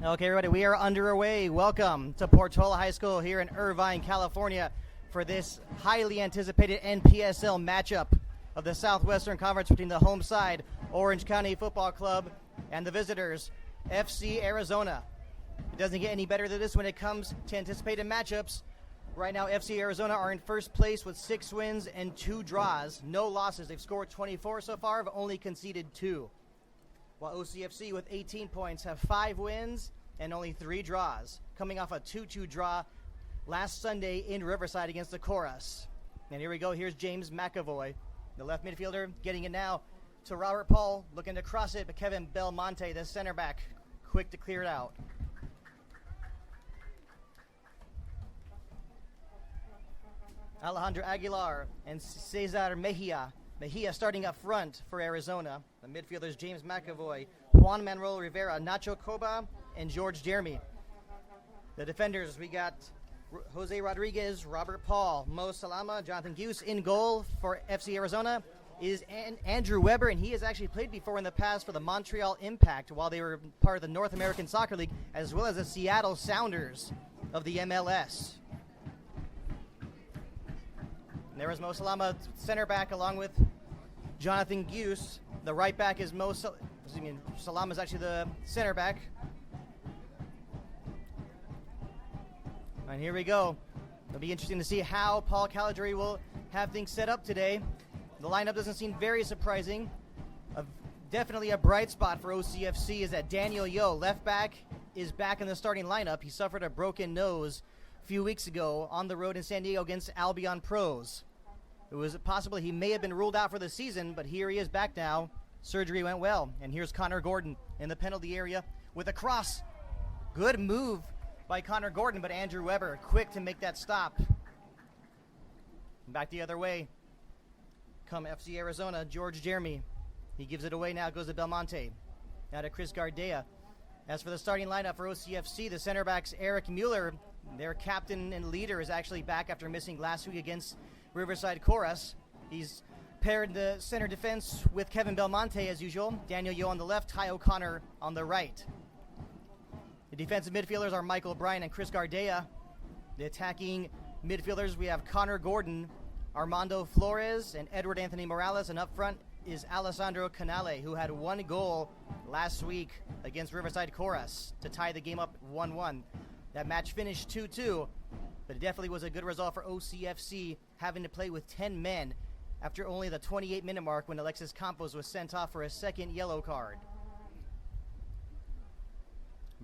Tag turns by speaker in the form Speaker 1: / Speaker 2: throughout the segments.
Speaker 1: Okay, everybody, we are underway. Welcome to Portola High School here in Irvine, California for this highly anticipated NPSL matchup of the Southwestern Conference between the home side, Orange County Football Club, and the visitors, FC Arizona. It doesn't get any better than this when it comes to anticipated matchups. Right now, FC Arizona are in first place with 6 wins and 2 draws. No losses. They've scored 24 so far, but only conceded 2. While OCFC with 18 points have 5 wins and only 3 draws, coming off a 2-2 draw last Sunday in Riverside against the Chorus. And here we go. Here's James McAvoy, the left midfielder, getting it now to Robert Paul, looking to cross it, but Kevin Belmonte, the center back, quick to clear it out. Alejandro Aguilar and Cesar Mejia. Mejia starting up front for Arizona. The midfielders James McAvoy, Juan Manuel Rivera, Nacho Coba, and George Jeremy. The defenders, we got Jose Rodriguez, Robert Paul, Mo Salama, Jonathan Hughes. In goal for FC Arizona is Andrew Weber, and he has actually played before in the past for the Montreal Impact while they were part of the North American Soccer League, as well as the Seattle Sounders of the MLS. And there was Mo Salama, center back, along with Jonathan Hughes. The right back is Salama is actually the center back. And here we go. It'll be interesting to see how Paul Caladri will have things set up today. The lineup doesn't seem very surprising. Definitely a bright spot for OCFC is that Daniel Yo, left back, is back in the starting lineup. He suffered a broken nose a few weeks ago on the road in San Diego against Albion Pros. It was possible he may have been ruled out for the season, but here he is back now. Surgery went well. And here's Connor Gordon in the penalty area with a cross. Good move by Connor Gordon, but Andrew Weber quick to make that stop. Back the other way. Come FC Arizona, George Jeremy. He gives it away now, goes to Belmonte. Now to Chris Gardea. As for the starting lineup for OCFC, the center backs Eric Mueller, their captain and leader, is actually back after missing last week against Riverside Chorus. He's paired the center defense with Kevin Belmonte as usual. Daniel Yo on the left, Ty O'Connor on the right. The defensive midfielders are Michael Bryan and Chris Gardea. The attacking midfielders, we have Connor Gordon, Armando Flores, and Edward Anthony Morales. And up front is Alessandro Canale, who had 1 goal last week against Riverside Chorus to tie the game up 1-1. That match finished 2-2, but it definitely was a good result for OCFC, having to play with 10 men after only the 28-minute mark when Alexis Campos was sent off for a second yellow card.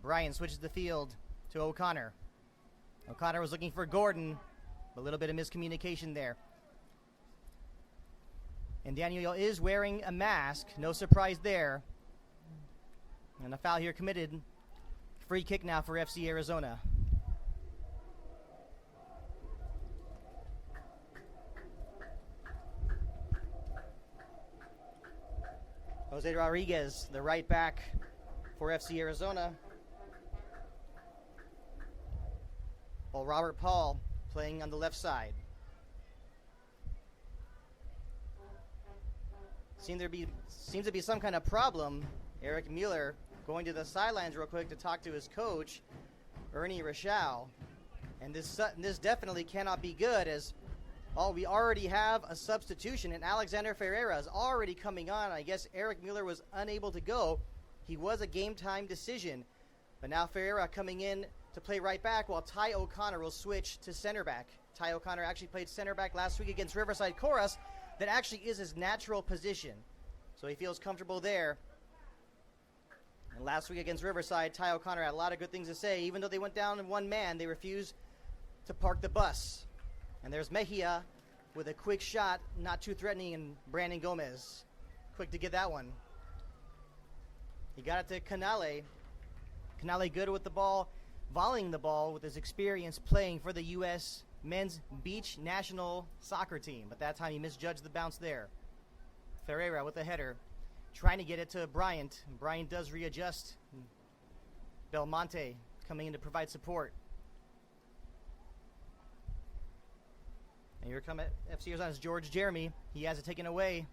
Speaker 1: Bryan switches the field to O'Connor. O'Connor was looking for Gordon, a little bit of miscommunication there. And Daniel is wearing a mask, no surprise there. And a foul here committed. Free kick now for FC Arizona. Jose Rodriguez, the right back for FC Arizona. While Robert Paul playing on the left side. Seems to be some kind of problem. Eric Mueller going to the sidelines real quick to talk to his coach, Ernie Rochelle. And this definitely cannot be good, as we already have a substitution, and Alexander Ferreira is already coming on. I guess Eric Mueller was unable to go. He was a game-time decision. But now Ferreira coming in to play right back, while Ty O'Connor will switch to center back. Ty O'Connor actually played center back last week against Riverside Chorus. That actually is his natural position. So he feels comfortable there. And last week against Riverside, Ty O'Connor had a lot of good things to say. Even though they went down in 1 man, they refused to park the bus. And there's Mejia with a quick shot, not too threatening, and Brandon Gomez quick to get that one. He got it to Canale. Canale good with the ball, volleying the ball with his experience playing for the U.S. men's beach national soccer team. But that time he misjudged the bounce there. Ferreira with the header, trying to get it to Bryant. Bryant does readjust. Belmonte coming in to provide support. And here come FC Arizona's George Jeremy. He has it taken away.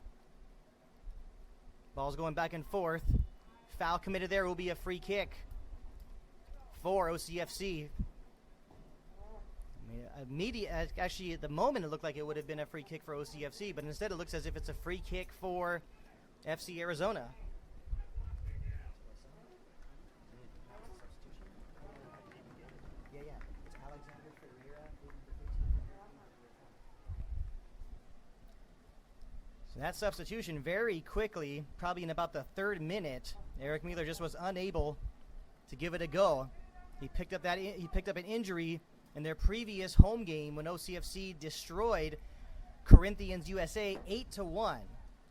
Speaker 1: Ball's going back and forth. Foul committed there, will be a free kick. for OCFC. Actually, at the moment, it looked like it would have been a free kick for OCFC, but instead it looks as if it's a free kick for FC Arizona. So that substitution very quickly, probably in about the 3rd minute, Eric Mueller just was unable to give it a go. He picked up an injury in their previous home game when OCFC destroyed Corinthians USA 8-1.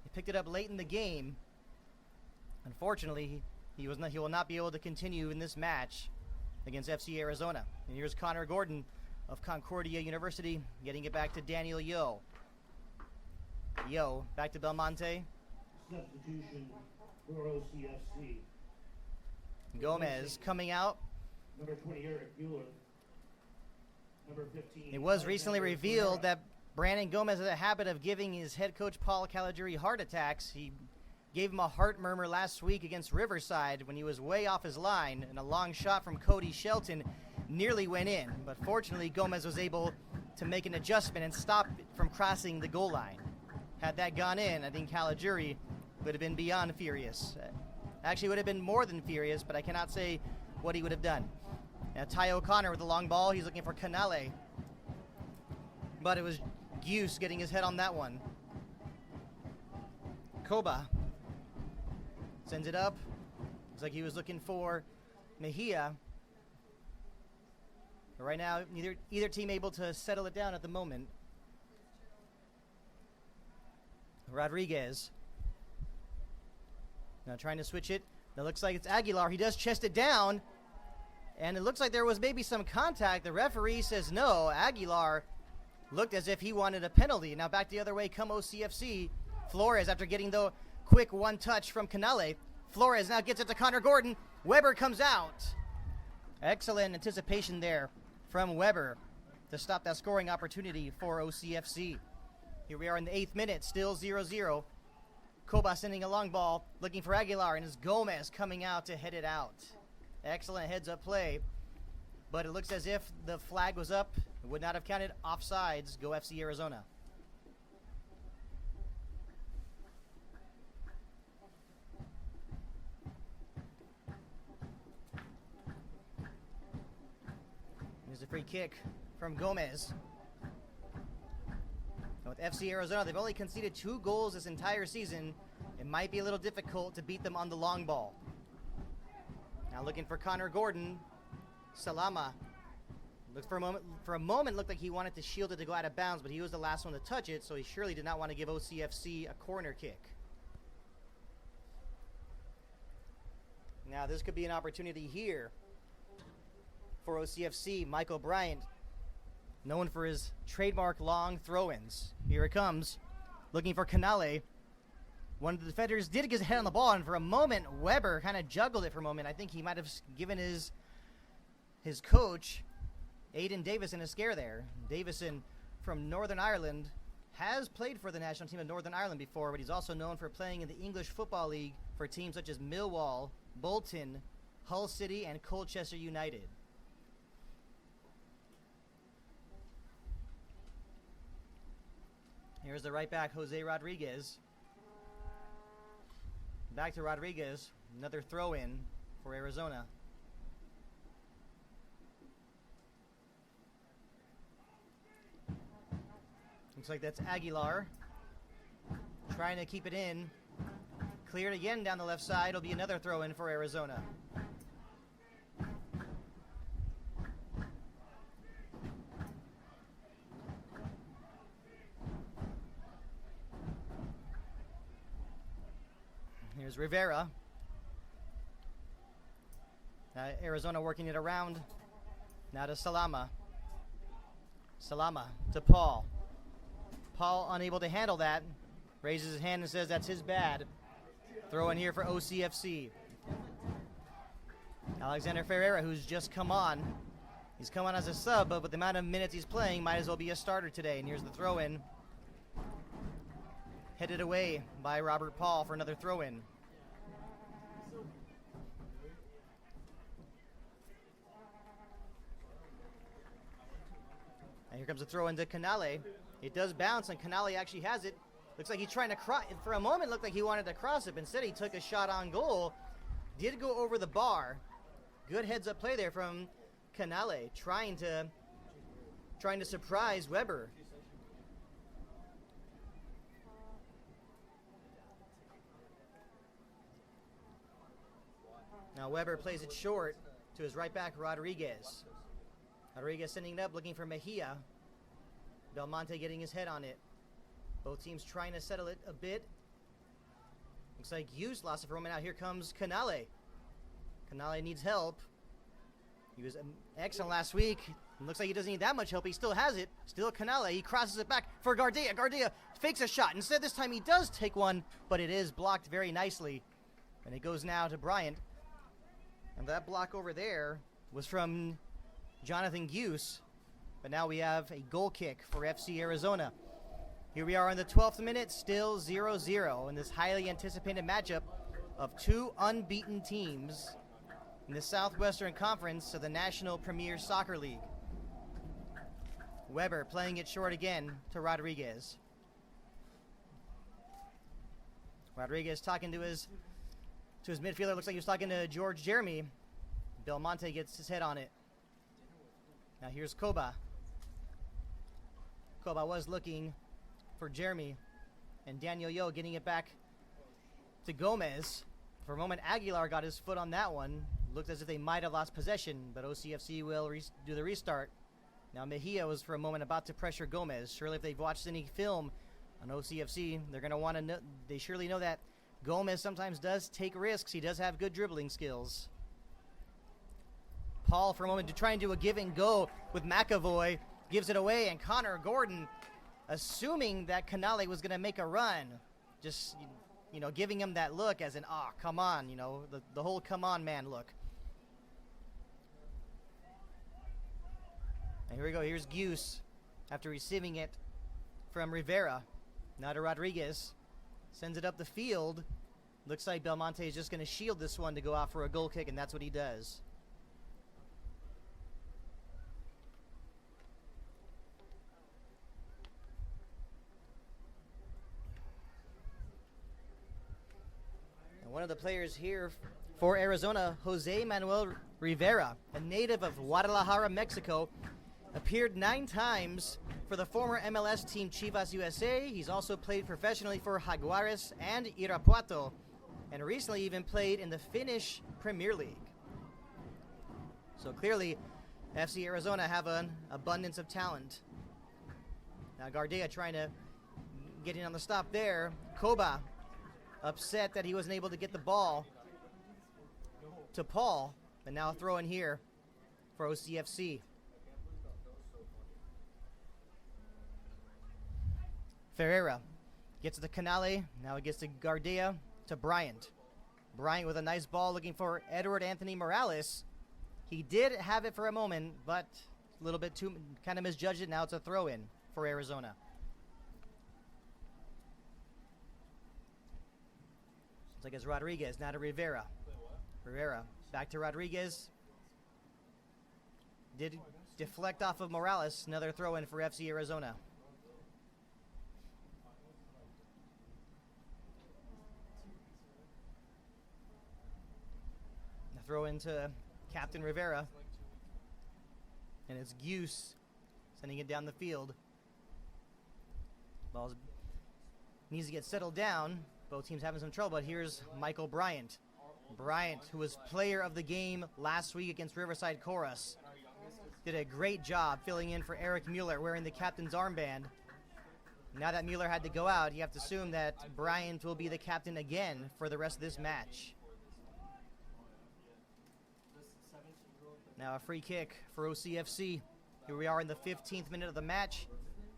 Speaker 1: He picked it up late in the game. Unfortunately, he will not be able to continue in this match against FC Arizona. And here's Connor Gordon of Concordia University getting it back to Daniel Yo. Yo, back to Belmonte.
Speaker 2: Substitution for OCFC.
Speaker 1: Gomez coming out.
Speaker 2: Number 20, Eric Mueller. Number 15.
Speaker 1: It was recently revealed that Brandon Gomez has a habit of giving his head coach Paul Caligiuri heart attacks. He gave him a heart murmur last week against Riverside when he was way off his line, and a long shot from Cody Shelton nearly went in. But fortunately, Gomez was able to make an adjustment and stop it from crossing the goal line. Had that gone in, I think Caligiuri would have been beyond furious. Actually, would have been more than furious, but I cannot say what he would have done. Now, Ty O'Connor with the long ball. He's looking for Canale. But it was Gius getting his head on that one. Koba sends it up. Looks like he was looking for Mejia. But right now, either team able to settle it down at the moment. Rodriguez. Now trying to switch it. It looks like it's Aguilar. He does chest it down. And it looks like there was maybe some contact. The referee says no. Aguilar looked as if he wanted a penalty. Now back the other way come OCFC. Flores, after getting the quick one touch from Canale. Flores now gets it to Connor Gordon. Weber comes out. Excellent anticipation there from Weber to stop that scoring opportunity for OCFC. Here we are in the 8th minute, still 0-0. Koba sending a long ball, looking for Aguilar, and it's Gomez coming out to head it out. Excellent heads-up play, but it looks as if the flag was up. It would not have counted. Offsides. Go FC Arizona. Here's a free kick from Gomez. And with FC Arizona, they've only conceded 2 goals this entire season. It might be a little difficult to beat them on the long ball. Now looking for Connor Gordon. Salama. Looked for a moment looked like he wanted to shield it to go out of bounds, but he was the last one to touch it, so he surely did not want to give OCFC a corner kick. Now this could be an opportunity here for OCFC. Michael Bryant, known for his trademark long throw-ins. Here it comes. Looking for Canale. One of the defenders did get his head on the ball, and for a moment, Weber kind of juggled it for a moment. I think he might have given his coach, Aidan Davison, a scare there. Davison from Northern Ireland has played for the national team of Northern Ireland before, but he's also known for playing in the English Football League for teams such as Millwall, Bolton, Hull City, and Colchester United. Here's the right back, Jose Rodriguez. Back to Rodriguez. Another throw-in for Arizona. Looks like that's Aguilar. Trying to keep it in. Cleared again down the left side. It'll be another throw-in for Arizona. Here's Rivera. Arizona working it around. Now to Salama. Salama to Paul. Paul unable to handle that. Raises his hand and says that's his bad. Throw in here for OCFC. Alexander Ferreira, who's just come on. He's come on as a sub, but with the amount of minutes he's playing, might as well be a starter today. And here's the throw in. Headed away by Robert Paul for another throw-in. comes a throw into Canale. It does bounce, and Canale actually has it. Looks like he's trying to cross. For a moment, it looked like he wanted to cross it, but instead he took a shot on goal. Did go over the bar. Good heads-up play there from Canale, trying to surprise Weber. Now Weber plays it short to his right back, Rodriguez. Rodriguez sending it up, looking for Mejia. Belmonte getting his head on it. Both teams trying to settle it a bit. Looks like Hughes lost it for a moment. Now here comes Canale. Canale needs help. He was excellent last week. Looks like he doesn't need that much help. He still has it. Still Canale. He crosses it back for Gardea. Gardea fakes a shot. Instead, this time he does take one, but it is blocked very nicely. And it goes now to Bryant. And that block over there was from Jonathan Hughes. But now we have a goal kick for FC Arizona. Here we are in the 12th minute, still 0-0 in this highly anticipated matchup of two unbeaten teams in the Southwestern Conference of the National Premier Soccer League. Weber playing it short again to Rodriguez. Rodriguez talking to his midfielder. Looks like he was talking to George Jeremy. Belmonte gets his head on it. Now here's Koba. Koba was looking for Jeremy, and Daniel Yo getting it back to Gomez. For a moment, Aguilar got his foot on that one. Looked as if they might have lost possession, but OCFC will do the restart. Now Mejia was for a moment about to pressure Gomez. Surely if they've watched any film on OCFC, they're going to want to know, they surely know that Gomez sometimes does take risks. He does have good dribbling skills. Paul for a moment to try and do a give and go with McAvoy. Gives it away, and Connor Gordon, assuming that Canale was going to make a run, just, giving him that look as an, come on, the whole come on man look. And here we go. Here's Goose after receiving it from Rivera. Now to Rodriguez. Sends it up the field. Looks like Belmonte is just going to shield this one to go out for a goal kick, and that's what he does. One of the players here for Arizona, Jose Manuel Rivera, a native of Guadalajara, Mexico, appeared 9 times for the former MLS team Chivas USA. He's also played professionally for Jaguares and Irapuato, and recently even played in the Finnish Premier League. So clearly, FC Arizona have an abundance of talent. Now Gardea trying to get in on the stop there. Koba upset that he wasn't able to get the ball to Paul, but now throw in here for OCFC. Ferreira gets to Canale, now it gets to Gardea, to Bryant. Bryant with a nice ball looking for Edward Anthony Morales. He did have it for a moment, but a little bit too, kind of misjudged it. Now it's a throw in for Arizona. Looks like it's Rodriguez, now to Rivera. Rivera, back to Rodriguez. Did deflect off of Morales. Another throw in for FC Arizona. A throw into Captain Rivera. And it's Goose sending it down the field. Ball needs to get settled down. Both teams having some trouble, but here's Michael Bryant. Bryant, who was player of the game last week against Riverside Chorus, did a great job filling in for Eric Mueller, wearing the captain's armband. Now that Mueller had to go out, you have to assume that Bryant will be the captain again for the rest of this match. Now a free kick for OCFC. Here we are in the 15th minute of the match.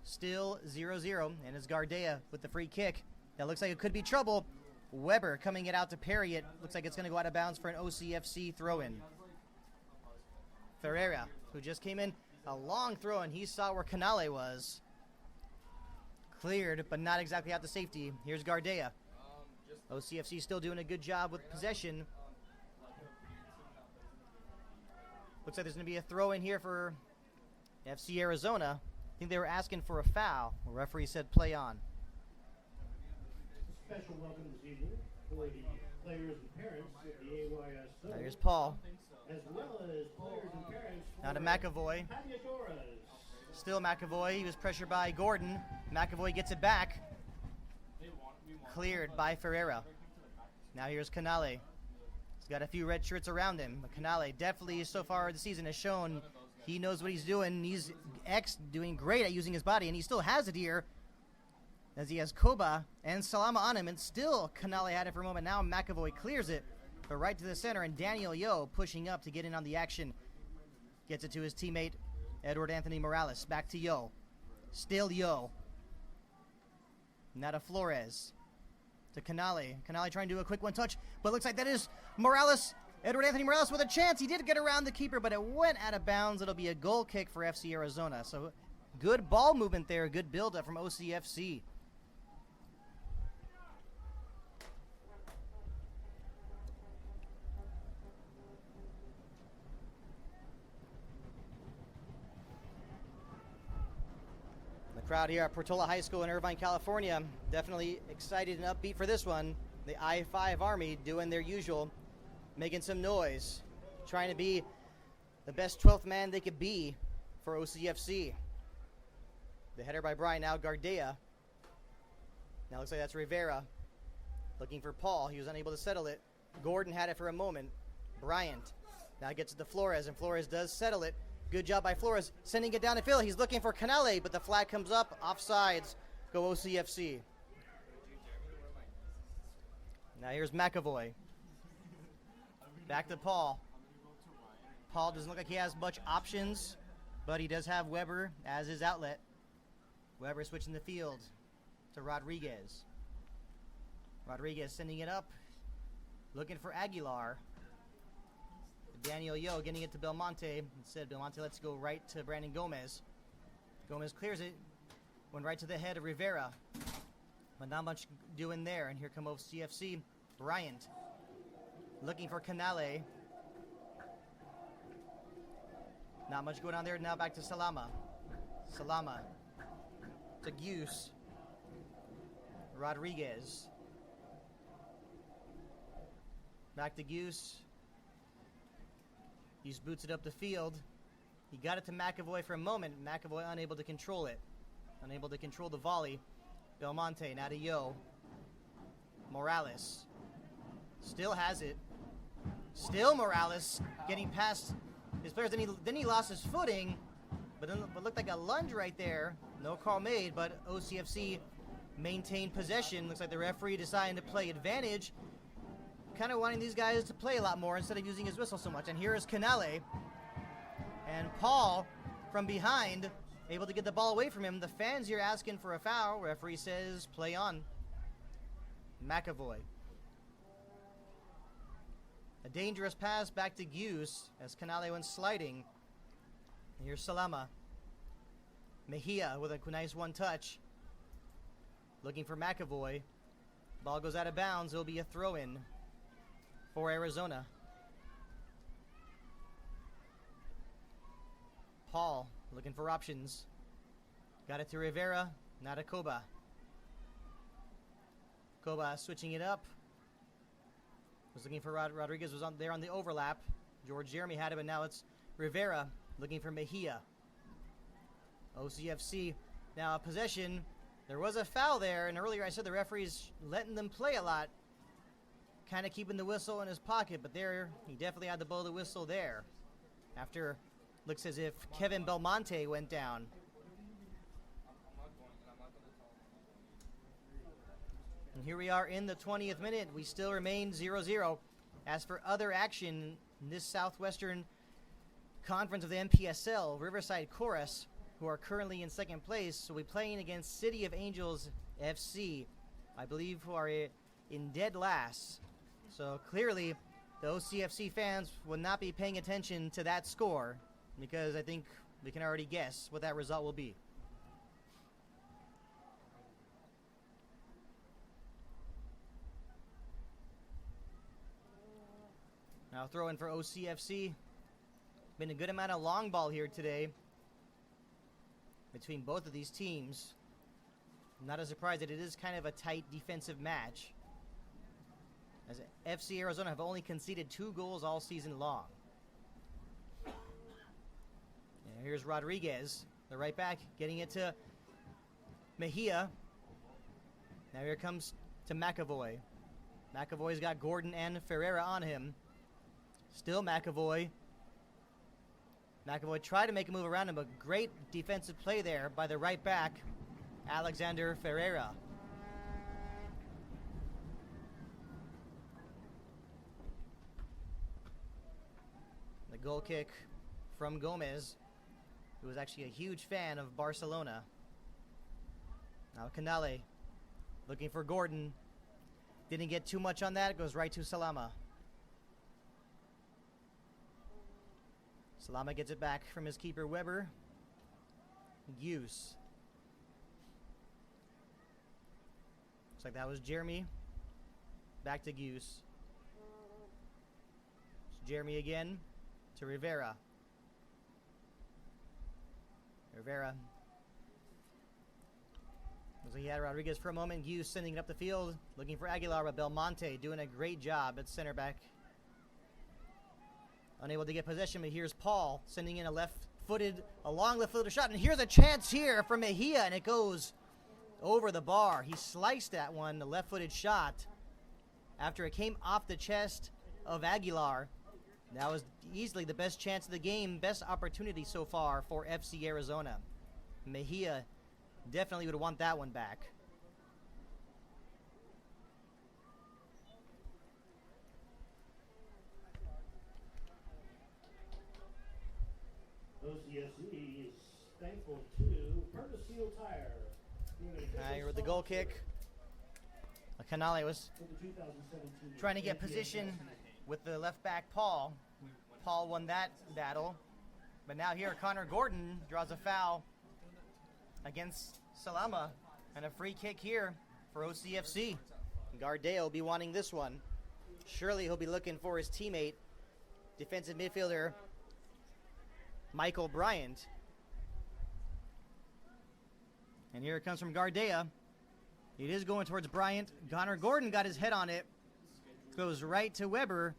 Speaker 1: Still 0-0, and it's Gardea with the free kick. That looks like it could be trouble. Weber coming it out to parry it. Looks like it's going to go out of bounds for an OCFC throw-in. Ferreira, who just came in, a long throw, and he saw where Canale was. Cleared, but not exactly out to safety. Here's Gardea. OCFC still doing a good job with possession. Looks like there's going to be a throw-in here for FC Arizona. think they were asking for a foul. The referee said play on.
Speaker 2: Special welcome this evening for the players and parents of the AYSO.
Speaker 1: Now here's Paul.
Speaker 2: As well as players and parents
Speaker 1: Now to
Speaker 2: for
Speaker 1: McAvoy.
Speaker 2: Padiadoras.
Speaker 1: Still McAvoy. He was pressured by Gordon. McAvoy gets it back. Cleared by Ferreira. Now here's Canale. He's got a few red shirts around him. But Canale definitely so far this season has shown he knows what he's doing. He's doing great at using his body, and he still has it here as he has Koba and Salama on him, and still Canale had it for a moment. Now McAvoy clears it, but right to the center, and Daniel Yo pushing up to get in on the action. Gets it to his teammate, Edward Anthony Morales. Back to Yo. Still Yo. Now to Flores. To Canale. Canale trying to do a quick one-touch, but looks like that is Morales. Edward Anthony Morales with a chance. He did get around the keeper, but it went out of bounds. It'll be a goal kick for FC Arizona. So good ball movement there. Good build-up from OCFC. The crowd here at Portola High School in Irvine, California, definitely excited and upbeat for this one. The I-5 Army doing their usual, making some noise, trying to be the best 12th man they could be for OCFC. The header by Brian, now Gardea. Now looks like that's Rivera. Looking for Paul. He was unable to settle it. Gordon had it for a moment. Bryant now gets it to Flores, and Flores does settle it. Good job by Flores, sending it down the field. He's looking for Canale, but the flag comes up. Offsides, go OCFC. Now here's McAvoy. Back to Paul. Paul doesn't look like he has much options, but he does have Weber as his outlet. Weber switching the field to Rodriguez. Rodriguez sending it up, looking for Aguilar. Daniel Yo getting it to Belmonte. Instead, Belmonte lets go right to Brandon Gomez. Gomez clears it. Went right to the head of Rivera. But not much doing there. And here come OCFC. Bryant. Looking for Canale. Not much going on there. Now back to Salama. Salama. To Guse. Rodriguez. Back to Guse. He just boots it up the field. He got it to McAvoy for a moment. McAvoy unable to control it. Unable to control the volley. Belmonte, now to Yo. Morales. Still has it. Still Morales getting past his players. Then he lost his footing. But looked like a lunge right there. No call made, but OCFC maintained possession. Looks like the referee deciding to play advantage. Kind of wanting these guys to play a lot more instead of using his whistle so much. And here is Canale. And Paul from behind, able to get the ball away from him. The fans here asking for a foul. Referee says play on. McAvoy. A dangerous pass back to Guse as Canale went sliding. And here's Salama. Mejia with a nice one-touch. Looking for McAvoy. Ball goes out of bounds. It'll be a throw-in for Arizona. Paul looking for options. Got it to Rivera, not to Koba. Koba switching it up. Was looking for Rodriguez, was on there on the overlap. George Jeremy had it, but now it's Rivera looking for Mejia. OCFC now possession. There was a foul there, and earlier I said the referee's letting them play a lot. Kind of keeping the whistle in his pocket, but there, he definitely had to blow the whistle there. After, looks as if Kevin Belmonte went down. And here we are in the 20th minute. We still remain 0-0. As for other action in this Southwestern Conference of the NPSL, Riverside Chorus, who are currently in second place, will be playing against City of Angels FC, I believe, who are in dead last. So clearly, the OCFC fans will not be paying attention to that score, because I think we can already guess what that result will be. Now throw in for OCFC. Been a good amount of long ball here today. between both of these teams. Not a surprise that it is kind of a tight defensive match, as FC Arizona have only conceded 2 goals all season long. And here's Rodriguez, the right back, getting it to Mejia. Now here comes to McAvoy. McAvoy's got Gordon and Ferreira on him. Still McAvoy. McAvoy tried to make a move around him, but great defensive play there by the right back, Alexander Ferreira. The goal kick from Gomez, who was actually a huge fan of Barcelona. Now Canale looking for Gordon. Didn't get too much on that. It goes right to Salama. Salama gets it back from his keeper, Weber. Hughes. Looks like that was Jeremy. Back to Hughes. It's Jeremy again to Rivera. Rivera. Looks like he had Rodriguez for a moment. Hughes sending it up the field, looking for Aguilar, but Belmonte doing a great job at center back. Unable to get possession, but here's Paul sending in a long left-footed shot. And here's a chance here for Mejia, and it goes over the bar. He sliced that one, the left-footed shot, after it came off the chest of Aguilar. That was easily the best chance of the game, best opportunity so far for FC Arizona. Mejia definitely would want that one back.
Speaker 2: OCFC is thankful to Portola Tire.
Speaker 1: Here with the goal kick. Canale was
Speaker 2: For the 2017
Speaker 1: trying to get
Speaker 2: NPSL
Speaker 1: position with the left back Paul. Paul won that battle. But now here Connor Gordon draws a foul against Salama, and a free kick here for OCFC. Gardea will be wanting this one. Surely he'll be looking for his teammate, defensive midfielder Michael Bryant. And here it comes from Gardea. It is going towards Bryant. Connor Gordon got his head on it. Goes right to Weber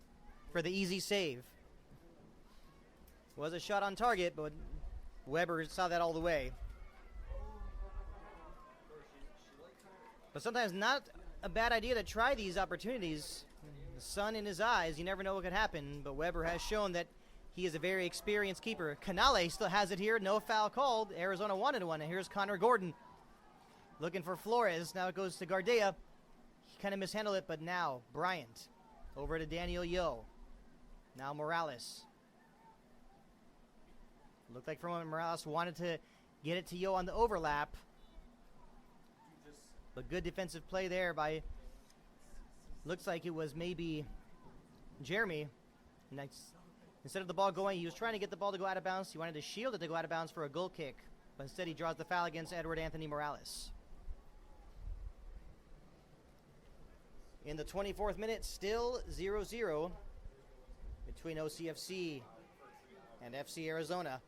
Speaker 1: for the easy save. Was a shot on target, but Weber saw that all the way. But sometimes not a bad idea to try these opportunities. The sun in his eyes, you never know what could happen, but Weber has shown that he is a very experienced keeper. Canale still has it here, no foul called. Arizona wanted one, and here's Connor Gordon looking for Flores. Now it goes to Gardea. He kind of mishandled it, but now Bryant over to Daniel Yo. Now Morales. Looked like for a moment Morales wanted to get it to Yo on the overlap. But good defensive play there by, looks like it was maybe Jeremy. Instead of the ball going, he was trying to get the ball to go out of bounds. He wanted to shield it to go out of bounds for a goal kick. But instead he draws the foul against Edward Anthony Morales. In the 24th minute, still 0-0 between OCFC and FC Arizona.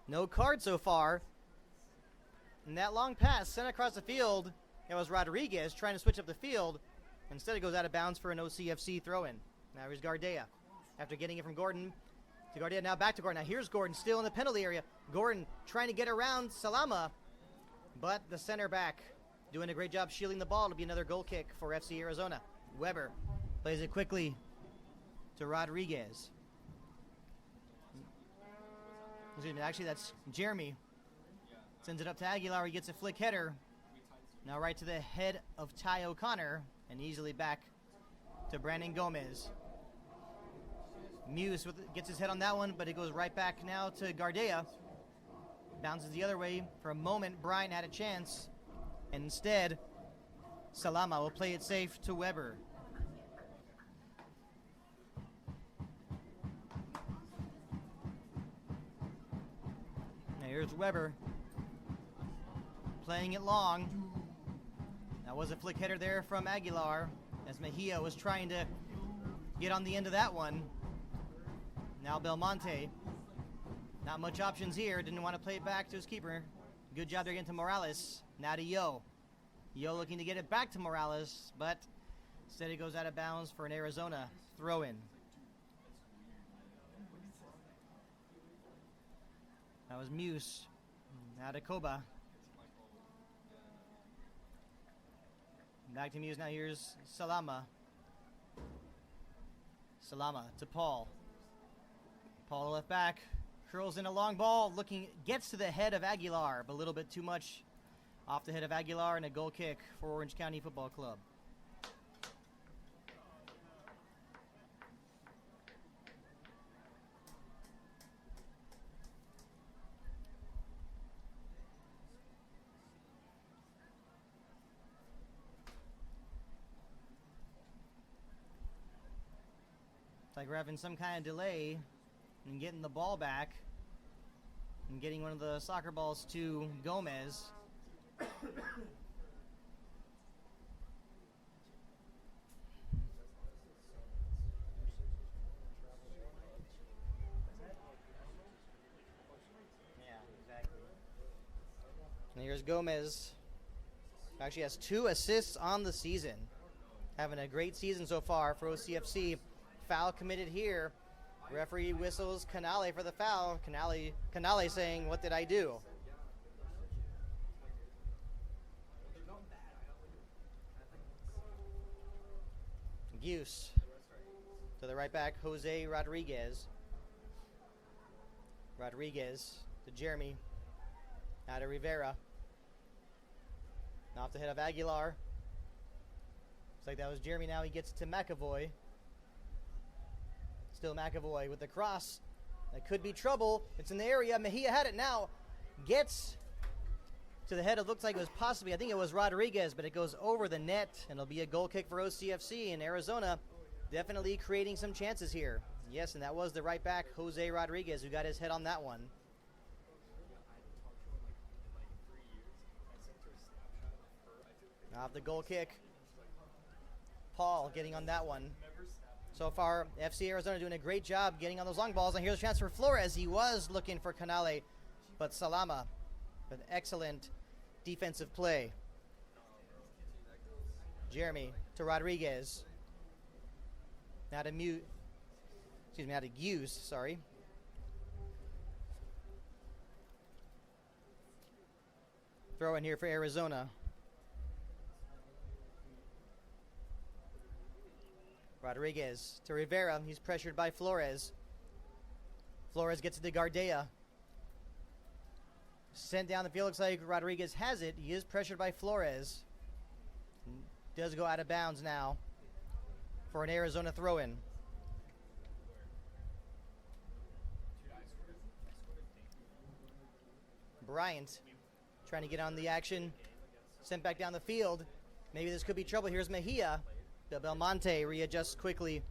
Speaker 1: No card so far. And that long pass sent across the field, it was Rodriguez trying to switch up the field. Instead it goes out of bounds for an OCFC throw-in. Now here's Gardea. After getting it from Gordon to Gardea, now back to Gordon. Now here's Gordon still in the penalty area. Gordon trying to get around Salama, but the center back doing a great job shielding the ball. To be another goal kick for FC Arizona. Weber plays it quickly to Rodriguez. Excuse me, actually that's Jeremy. Sends it up to Aguilar. He gets a flick header. Now right to the head of Ty O'Connor, and easily back to Brandon Gomez. Muse gets his head on that one, but it goes right back now to Gardea. Bounces the other way. For a moment, Bryant had a chance. And instead, Salama will play it safe to Weber. Now here's Weber. Playing it long. That was a flick header there from Aguilar, as Mejia was trying to get on the end of that one. Now Belmonte, not much options here, didn't want to play it back to his keeper. Good job there getting to Morales. Now to Yo. Yo looking to get it back to Morales, but instead it goes out of bounds for an Arizona throw-in. That was Muse. Now to Koba. Back to Muse now. Here's Salama. Salama to Paul. Paul left back. Curls in a long ball. Gets to the head of Aguilar, but a little bit too much off the head of Aguilar, and a goal kick for Orange County Football Club. It's like we're having some kind of delay in getting the ball back and getting one of the soccer balls to Gomez. Yeah, exactly. And here's Gomez. Actually has 2 assists on the season. Having a great season so far for OCFC. Foul committed here. Referee whistles Canale for the foul. Canale saying, "What did I do?" Guse to the right back, Jose Rodriguez. Rodriguez to Jeremy. Now to Rivera. Off the head of Aguilar. Looks like that was Jeremy. Now he gets to McAvoy. Still McAvoy with the cross. That could be trouble. It's in the area. Mejia had it now. Gets to the head. It looks like it was possibly, I think it was Rodriguez, but it goes over the net, and it'll be a goal kick for OCFC. In Arizona definitely creating some chances here. Yes, and that was the right back, Jose Rodriguez, who got his head on that one. Off the goal kick. Paul getting on that one. So far, FC Arizona doing a great job getting on those long balls. And here's a chance for Flores. He was looking for Canale, but Salama with excellent defensive play. Jeremy to Rodriguez. Now to Guse, sorry. Throw in here for Arizona. Rodriguez to Rivera. He's pressured by Flores. Flores gets it to Gardea. Sent down the field. Looks like Rodriguez has it. He is pressured by Flores. Does go out of bounds now for an Arizona throw-in. Bryant trying to get on the action. Sent back down the field. Maybe this could be trouble. Here's Mejia. Belmonte readjusts quickly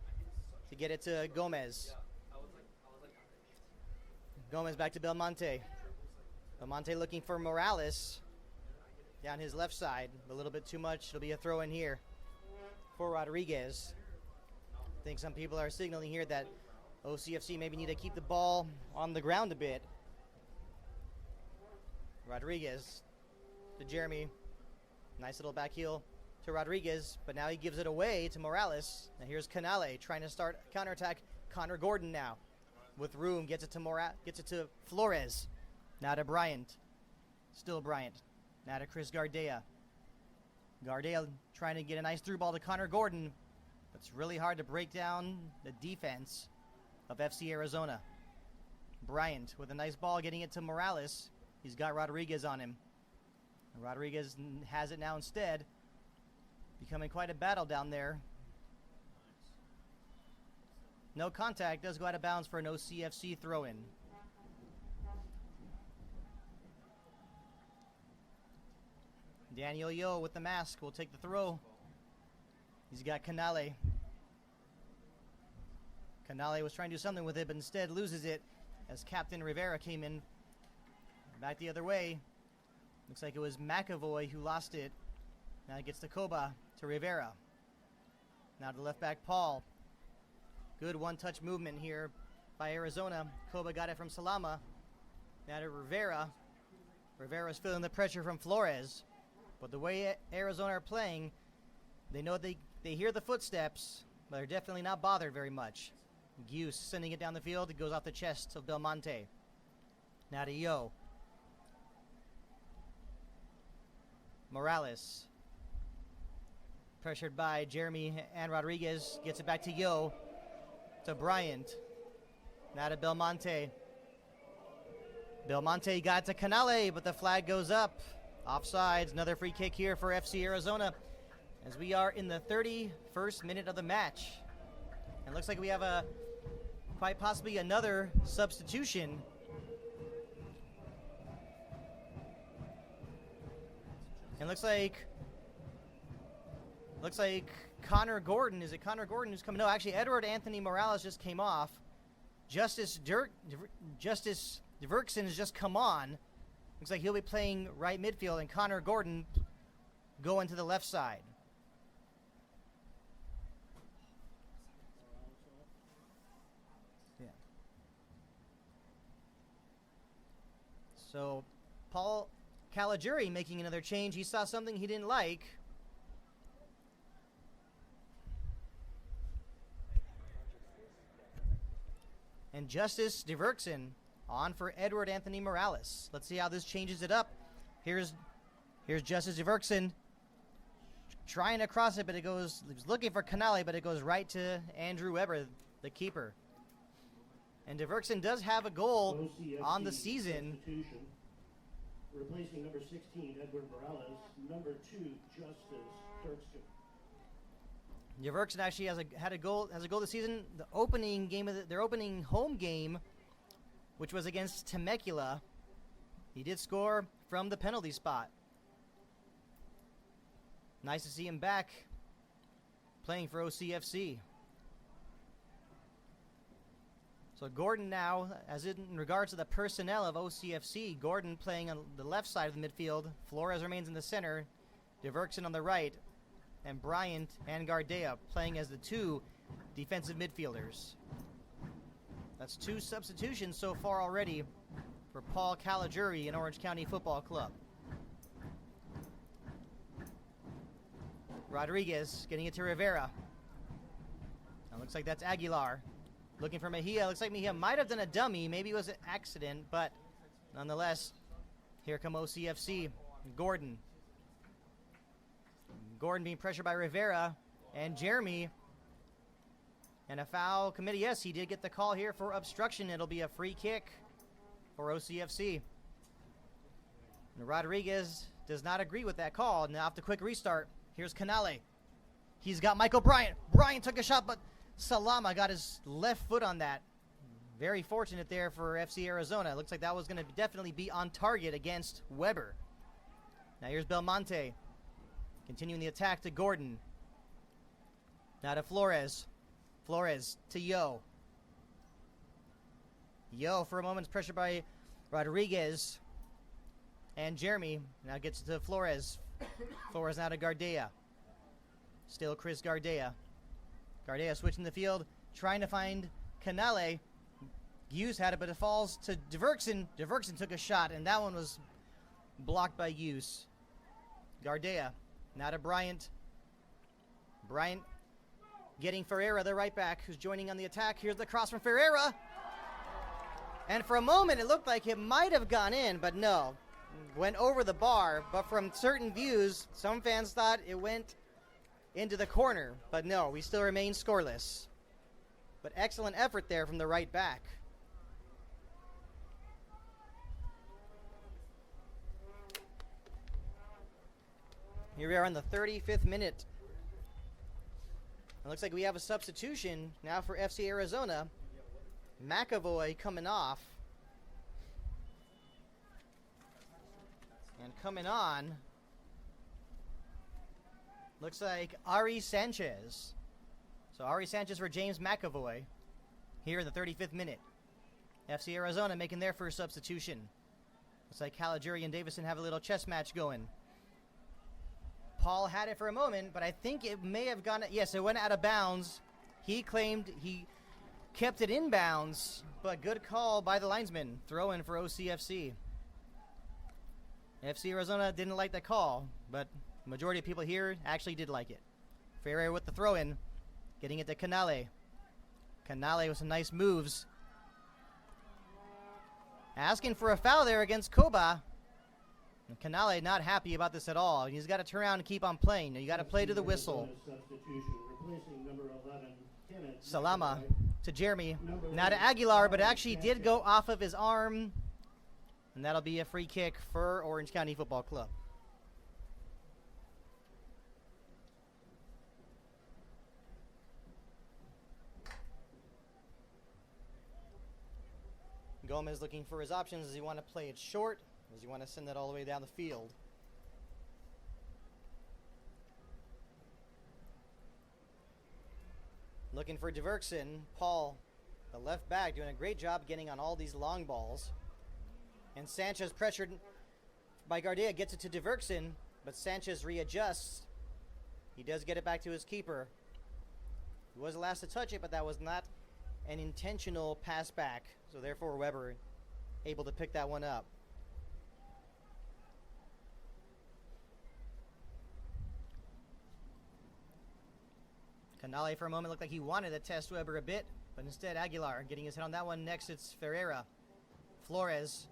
Speaker 1: to get it to Gomez. Gomez back to Belmonte. Belmonte looking for Morales down his left side. A little bit too much. It'll be a throw in here for Rodriguez. I think some people are signaling here that OCFC maybe need to keep the ball on the ground a bit. Rodriguez to Jeremy. Nice little back heel to Rodriguez, but now he gives it away to Morales. And here's Canale trying to start counterattack. Connor Gordon now with room, gets it to Flores. Now to Bryant. Still Bryant. Now to Chris Gardea. Gardea trying to get a nice through ball to Connor Gordon. It's really hard to break down the defense of FC Arizona. Bryant with a nice ball getting it to Morales. He's got Rodriguez on him. Rodriguez has it now instead. Becoming quite a battle down there. No contact. Does go out of bounds for an OCFC throw-in. Daniel Yo with the mask will take the throw. He's got Canale. Canale was trying to do something with it, but instead loses it as Captain Rivera came in back the other way. Looks like it was McAvoy who lost it. Now it gets to Koba, to Rivera. Now to left back Paul. Good one-touch movement here by Arizona. Koba got it from Salama. Now to Rivera. Rivera's feeling the pressure from Flores. But the way Arizona are playing, they know they hear the footsteps, but they're definitely not bothered very much. Gius sending it down the field. It goes off the chest of Belmonte. Now to Yo. Morales. Pressured by Jeremy and Rodriguez. Gets it back to Yo. To Bryant. Now to Belmonte. Belmonte got to Canale, but the flag goes up. Offsides. Another free kick here for FC Arizona as we are in the 31st minute of the match. And it looks like we have quite possibly another substitution. And looks like Connor Gordon. Is it Connor Gordon who's coming? No, actually Edward Anthony Morales just came off. Justice Diverkson has just come on. Looks like he'll be playing right midfield, and Connor Gordon going to the left side. Yeah. So Paul Caligiuri making another change. He saw something he didn't like. And Justice Diverkson on for Edward Anthony Morales. Let's see how this changes it up. Here's Justice Diverkson trying to cross it, but he was looking for Canale, but it goes right to Andrew Weber, the keeper. And Diverkson does have a goal
Speaker 2: OCFC
Speaker 1: on the season.
Speaker 2: substitution. Replacing number 16, Edward Morales, number 2, Justice Dirksen.
Speaker 1: Diverkson actually has a goal this season. The opening game of their opening home game, which was against Temecula, he did score from the penalty spot. Nice to see him back playing for OCFC. So Gordon now, as in regards to the personnel of OCFC, Gordon playing on the left side of the midfield. Flores remains in the center. Diverkson on the right. And Bryant and Gardea playing as the two defensive midfielders. That's 2 substitutions so far already for Paul Caligiuri in Orange County Football Club. Rodriguez getting it to Rivera. Now looks like that's Aguilar. Looking for Mejia. Looks like Mejia might have done a dummy. Maybe it was an accident, but nonetheless, here come OCFC. Gordon. Gordon being pressured by Rivera and Jeremy. And a foul committee. Yes, he did get the call here for obstruction. It'll be a free kick for OCFC. And Rodriguez does not agree with that call. Now after quick restart, here's Canale. He's got Michael Bryant. Bryant took a shot, but Salama got his left foot on that. Very fortunate there for FC Arizona. Looks like that was going to definitely be on target against Weber. Now here's Belmonte. Continuing the attack to Gordon. Now to Flores. Flores to Yo. Yo for a moment's pressure by Rodriguez. And Jeremy now gets to Flores. Flores now to Gardea. Still Chris Gardea. Gardea switching the field, trying to find Canale. Hughes had it, but it falls to Diverkson. Diverkson took a shot, and that one was blocked by Hughes. Gardea now to Bryant. Bryant getting Ferreira, the right back, who's joining on the attack. Here's the cross from Ferreira. And for a moment, it looked like it might have gone in, but no. Went over the bar, but from certain views, some fans thought it went into the corner. But no, we still remain scoreless. But excellent effort there from the right back. Here we are in the 35th minute. It looks like we have a substitution now for FC Arizona. McAvoy coming off. And coming on, looks like Ari Sanchez. So Ari Sanchez for James McAvoy here in the 35th minute. FC Arizona making their first substitution. Looks like Caligiuri and Davison have a little chess match going. Paul had it for a moment, but I think it may have gone. Yes, it went out of bounds. He claimed he kept it in bounds, but good call by the linesman. Throw in for OCFC. FC Arizona didn't like the call, but the majority of people here actually did like it. Ferreira with the throw-in, getting it to Canale. Canale with some nice moves. Asking for a foul there against Koba. And Canale not happy about this at all. He's got to turn around and keep on playing. You got to play to the whistle.
Speaker 2: Replacing number 11, Kenneth
Speaker 1: Salama to Jeremy. Now to Aguilar, but actually did go off of his arm. And that'll be a free kick for Orange County Football Club. Gomez looking for his options. Does he want to play it short? Does he want to send that all the way down the field? Looking for Diverkson. Paul, the left back, doing a great job getting on all these long balls. And Sanchez, pressured by Gardea, gets it to Diverkson, but Sanchez readjusts. He does get it back to his keeper. He was the last to touch it, but that was not an intentional pass back. So therefore Weber able to pick that one up. Canale for a moment looked like he wanted to test Weber a bit, but instead Aguilar getting his head on that one. Next it's Ferreira. Flores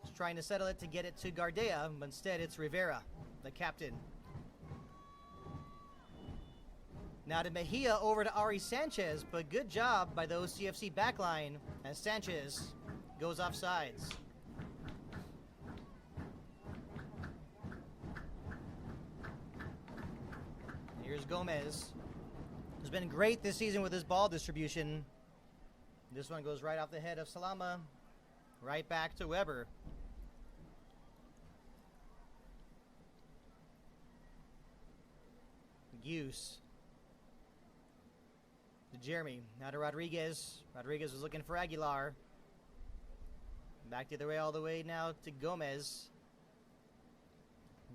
Speaker 1: is trying to settle it to get it to Gardea, but instead it's Rivera, the captain. Now to Mejia, over to Ari Sanchez, but good job by the OCFC backline as Sanchez goes off sides. Here's Gomez. Has been great this season with his ball distribution. This one goes right off the head of Salama, right back to Weber. Hughes. To Jeremy. Now to Rodriguez. Rodriguez was looking for Aguilar. Back the other way all the way now to Gomez.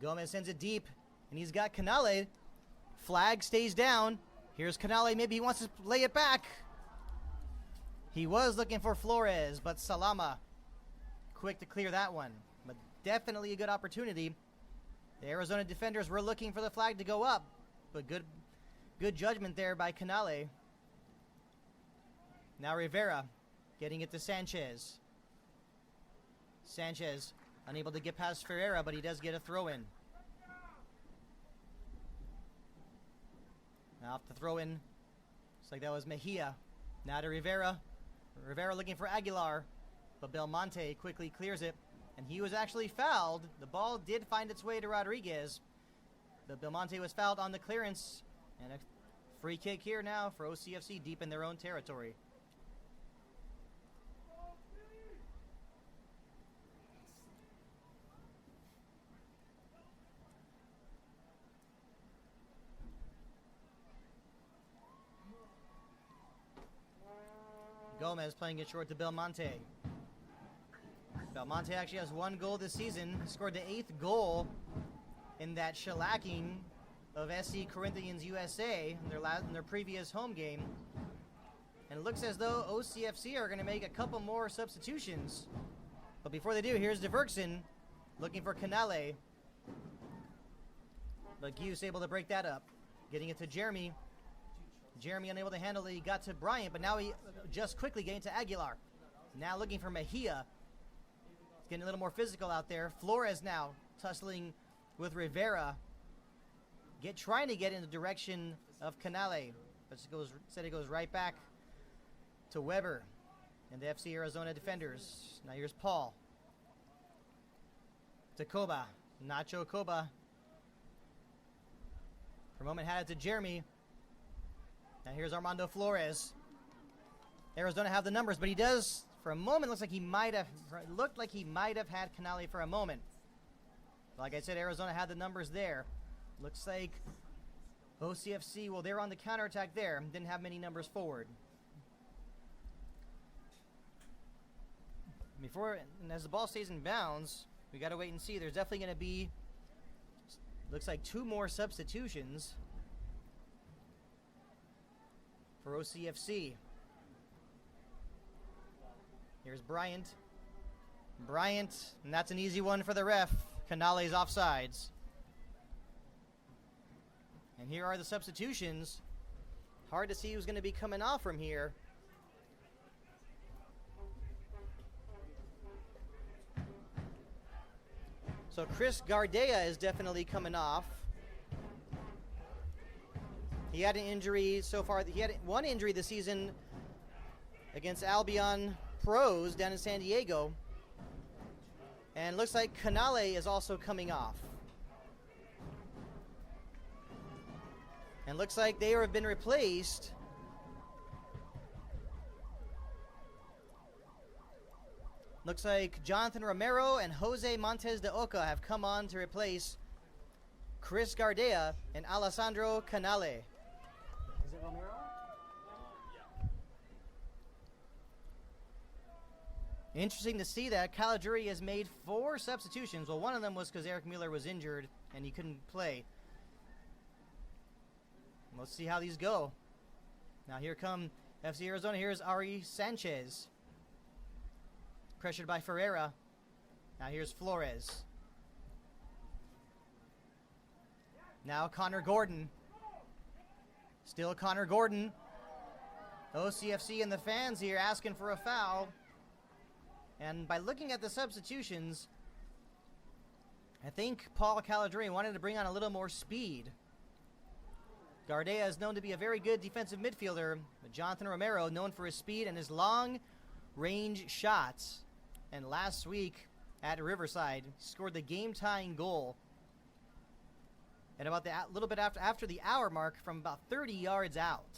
Speaker 1: Gomez sends it deep, and he's got Canale. Flag stays down. Here's Canale. Maybe he wants to lay it back. He was looking for Flores, but Salama quick to clear that one. But definitely a good opportunity. The Arizona defenders were looking for the flag to go up, but good judgment there by Canale. Now Rivera getting it to Sanchez. Sanchez unable to get past Ferreira, but he does get a throw in. Now off the throw in. Looks like that was Mejia. Now to Rivera. Rivera looking for Aguilar, but Belmonte quickly clears it, and he was actually fouled. The ball did find its way to Rodriguez, but Belmonte was fouled on the clearance, and a free kick here now for OCFC deep in their own territory. Gomez playing it short to Belmonte. Belmonte actually has one goal this season. He scored the 8th goal in that shellacking of SC Corinthians USA in their previous home game. And it looks as though OCFC are going to make a couple more substitutions. But before they do, here's Diverkson looking for Canale. But Hughes able to break that up. Getting it to Jeremy. Jeremy unable to handle it. He got to Bryant, but now he just quickly getting to Aguilar. Now looking for Mejia. It's getting a little more physical out there. Flores now tussling with Rivera. Trying to get in the direction of Canale. But instead it goes right back to Weber and the FC Arizona defenders. Now here's Paul. To Koba. Nacho Koba. For a moment had it to Jeremy. Now here's Armando Flores. Arizona have the numbers, but he does, for a moment, looked like he might have had Canale for a moment. Like I said, Arizona had the numbers there. Looks like OCFC, well, they're on the counterattack there. Didn't have many numbers forward. And as the ball stays in bounds, we got to wait and see. There's definitely going to be, looks like 2 more substitutions for OCFC. Here's Bryant. And that's an easy one for the ref. Canale's offsides. And here are the substitutions. Hard to see who's going to be coming off from here. So Chris Gardea is definitely coming off. He had an injury so far. He had one injury this season against Albion Pros down in San Diego. And looks like Canale is also coming off. And looks like they have been replaced. Looks like Jonathan Romero and Jose Montes de Oca have come on to replace Chris Gardea and Alessandro Canale.
Speaker 3: Is it Romero?
Speaker 1: Interesting to see that Caligiuri has made 4 substitutions. Well, one of them was because Eric Mueller was injured and he couldn't play. Let's see how these go. Now here come FC Arizona. Here's Ari Sanchez. Pressured by Ferreira. Now here's Flores. Now Connor Gordon. Still Connor Gordon. OCFC and the fans here asking for a foul. And by looking at the substitutions, I think Paul Caligiuri wanted to bring on a little more speed. Gardea is known to be a very good defensive midfielder, but Jonathan Romero, known for his speed and his long-range shots. And last week at Riverside, scored the game-tying goal at about the little bit after the hour mark from about 30 yards out.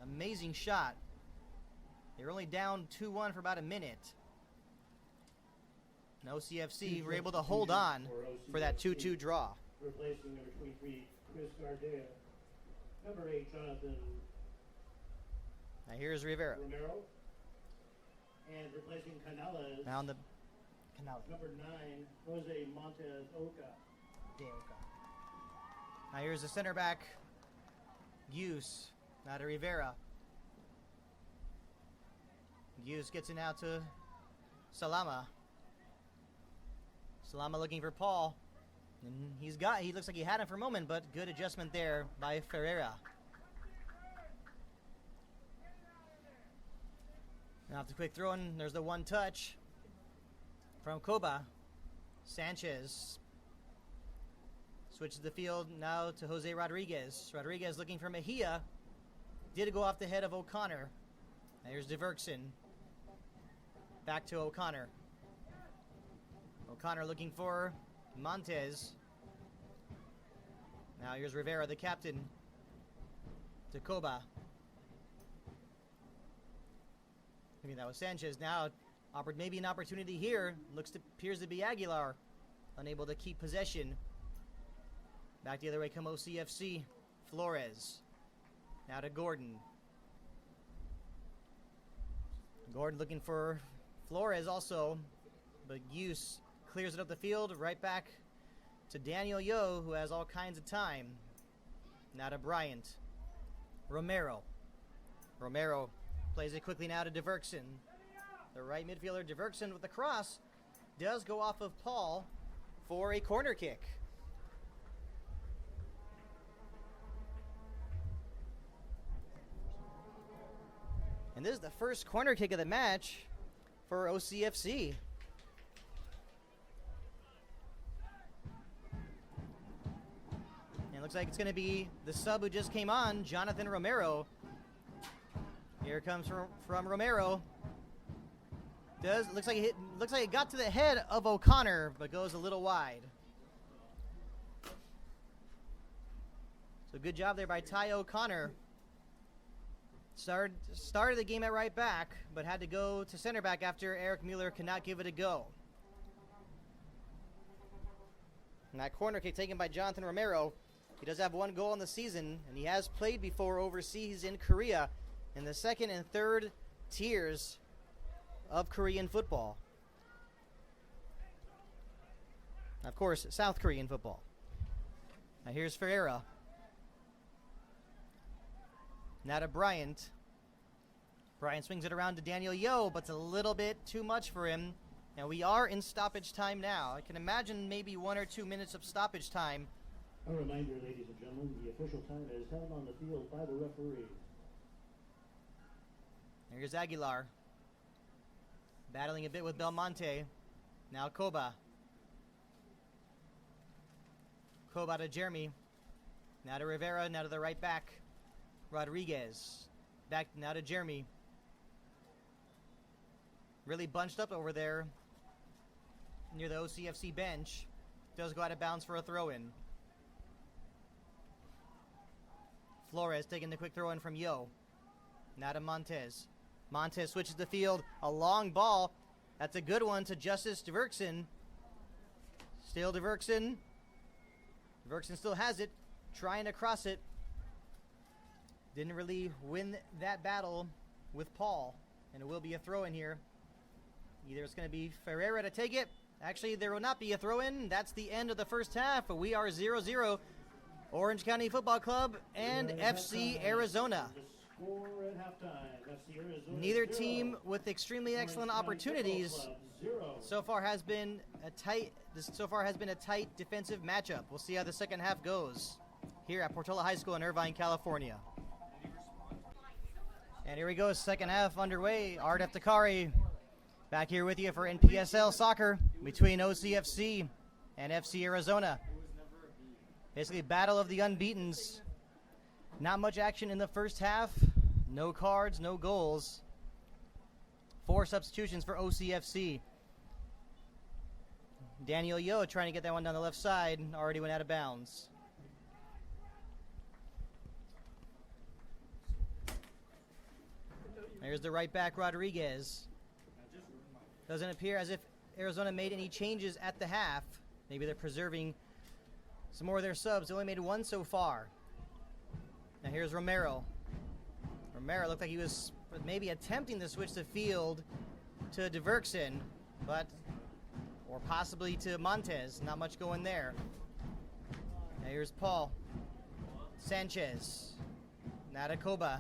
Speaker 1: Amazing shot. They were only down 2-1 for about a minute. And OCFC were able to hold on for that 2-2 draw.
Speaker 2: Replacing number 23, Chris Gardea. Number 8, Jonathan
Speaker 1: Now here's Rivera.
Speaker 2: Romero. And replacing Canales.
Speaker 1: Now on the Canale.
Speaker 2: Number 9, Jose Montes Oca.
Speaker 1: Now here's the center back, Hughes. Now to Rivera. Hughes gets it out to Salama. Salama looking for Paul. And he looks like he had him for a moment, but good adjustment there by Ferreira. Now after the quick throw in, there's the one touch from Coba. Sanchez switches the field now to Jose Rodriguez. Rodriguez looking for Mejia. Did go off the head of O'Connor. Now here's DeVerksen. Back to O'Connor. O'Connor looking for Montes. Now here's Rivera, the captain, to Coba. I mean, that was Sanchez. Now, maybe an opportunity here. Appears to be Aguilar, unable to keep possession. Back the other way come OCFC. Flores. Now to Gordon. Gordon looking for Flores also, but Hughes clears it up the field, right back to Daniel Yo, who has all kinds of time. Now to Bryant. Romero plays it quickly now to DeVerksen. The right midfielder, DeVerksen, with the cross, does go off of Paul for a corner kick. And this is the first corner kick of the match for OCFC. And it looks like it's going to be the sub who just came on, Jonathan Romero. Here comes from Romero. Looks like it got to the head of O'Connor, but goes a little wide. So good job there by Ty O'Connor. Started the game at right back, but had to go to center back after Eric Mueller could not give it a go. And that corner kick taken by Jonathan Romero. He does have one goal in the season, and he has played before overseas in Korea in the second and third tiers of Korean football. Of course, South Korean football. Now here's Ferreira. Now to Bryant. Bryant swings it around to Daniel Yo, but it's a little bit too much for him. And we are in stoppage time now. I can imagine maybe 1 or 2 minutes of stoppage time.
Speaker 2: A reminder, ladies and gentlemen, the official time is held on the field by the referee.
Speaker 1: Here's Aguilar. Battling a bit with Belmonte. Now Coba. Coba to Jeremy. Now to Rivera, now to the right back. Rodriguez. Back now to Jeremy. Really bunched up over there near the OCFC bench. Does go out of bounds for a throw-in. Flores taking the quick throw-in from Yo. Now to Montez. Montez switches the field. A long ball. That's a good one to Justice Diverksen. Still Diverksen. Diverksen still has it. Trying to cross it. Didn't really win that battle with Paul. And it will be a throw-in here. Either it's going to be Ferreira to take it. Actually, there will not be a throw-in. That's the end of the first half. We are 0-0. Orange County Football Club and FC Arizona.
Speaker 2: Score at halftime. FC Arizona
Speaker 1: Neither
Speaker 2: 0.
Speaker 1: team with extremely excellent opportunities. So far has been a tight defensive matchup. We'll see how the second half goes here at Portola High School in Irvine, California. And here we go, second half underway. Art Eftekari back here with you for NPSL soccer between OCFC and FC Arizona. Basically, battle of the unbeatens. Not much action in the first half. No cards, no goals. 4 substitutions for OCFC. Daniel Yo trying to get that one down the left side. Already went out of bounds. There's the right back, Rodriguez. Doesn't appear as if Arizona made any changes at the half. Maybe they're preserving some more of their subs. They only made 1 so far. Now here's Romero. Romero looked like he was maybe attempting to switch the field to Diverksen, or possibly to Montez. Not much going there. Now here's Paul. Sanchez. Now to Coba.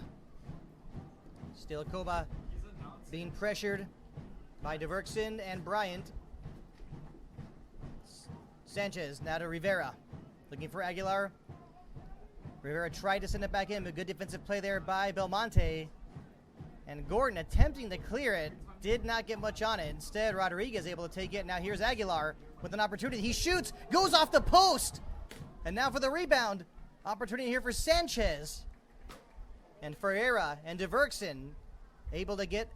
Speaker 1: Still Coba being pressured by Diverksen and Bryant. Sanchez now to Rivera. Looking for Aguilar. Rivera tried to send it back in, but good defensive play there by Belmonte. And Gordon attempting to clear it. Did not get much on it. Instead, Rodriguez able to take it. Now here's Aguilar with an opportunity. He shoots, goes off the post. And now for the rebound. Opportunity here for Sanchez. And Ferreira and Diverksen able to get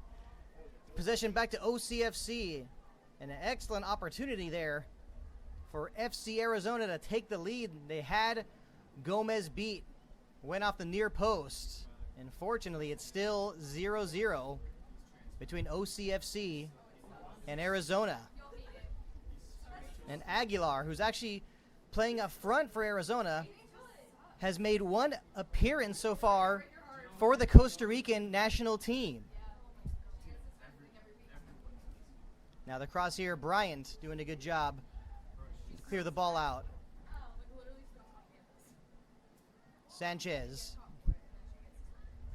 Speaker 1: possession back to OCFC. An excellent opportunity there for FC Arizona to take the lead. They had Gomez beat. Went off the near post. Unfortunately, it's still 0-0 between OCFC and Arizona. And Aguilar, who's actually playing up front for Arizona, has made 1 appearance so far for the Costa Rican national team. Now the cross here, Bryant doing a good job to clear the ball out. Sanchez.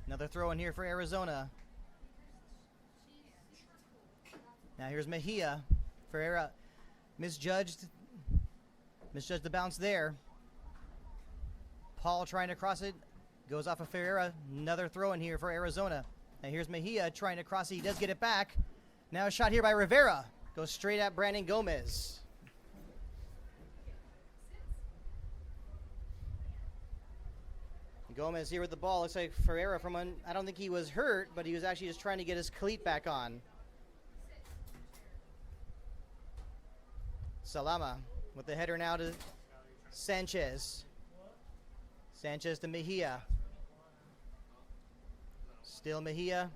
Speaker 1: Another throw in here for Arizona. Now here's Mejia. Ferreira misjudged the bounce there. Paul trying to cross it. Goes off of Ferreira. Another throw in here for Arizona. And here's Mejia trying to cross it. He does get it back. Now a shot here by Rivera. Goes straight at Brandon Gomez. Gomez here with the ball. Looks like Ferreira I don't think he was hurt, but he was actually just trying to get his cleat back on. Salama with the header now to Sanchez. Sanchez to Mejia. Still Mejia.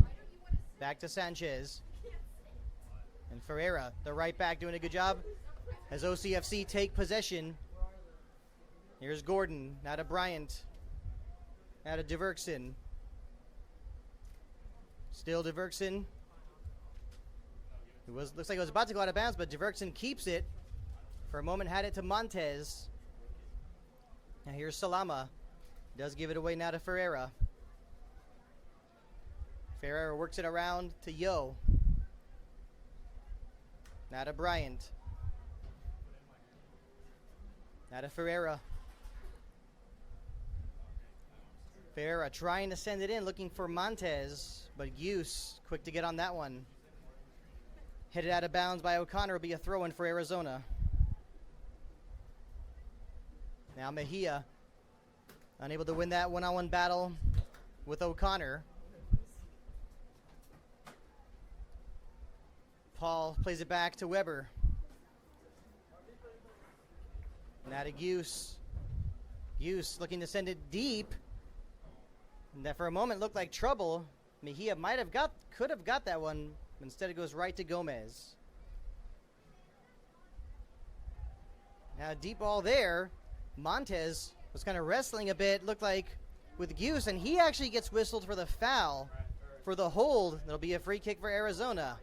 Speaker 1: Back to Sanchez. And Ferreira, the right back, doing a good job as OCFC take possession. Here's Gordon. Now to Bryant. Now to Diverksen. Still Diverksen. Looks like it was about to go out of bounds, but Diverksen keeps it. For a moment had it to Montez. Now here's Salama. Does give it away now to Ferreira. Ferreira works it around to Yo. Now to Bryant. Now to Ferreira. Ferreira trying to send it in, looking for Montez, but Use quick to get on that one. Headed out of bounds by O'Connor, will be a throw-in for Arizona. Now Mejia, unable to win that one-on-one battle with O'Connor. Paul plays it back to Weber. Now to Use. Use looking to send it deep. And that for a moment looked like trouble. Mejia could have got that one. Instead it goes right to Gomez. Now deep ball there. Montez was kind of wrestling a bit, looked like, with Use, and he actually gets whistled for the foul. For the hold, that'll be a free kick for Arizona.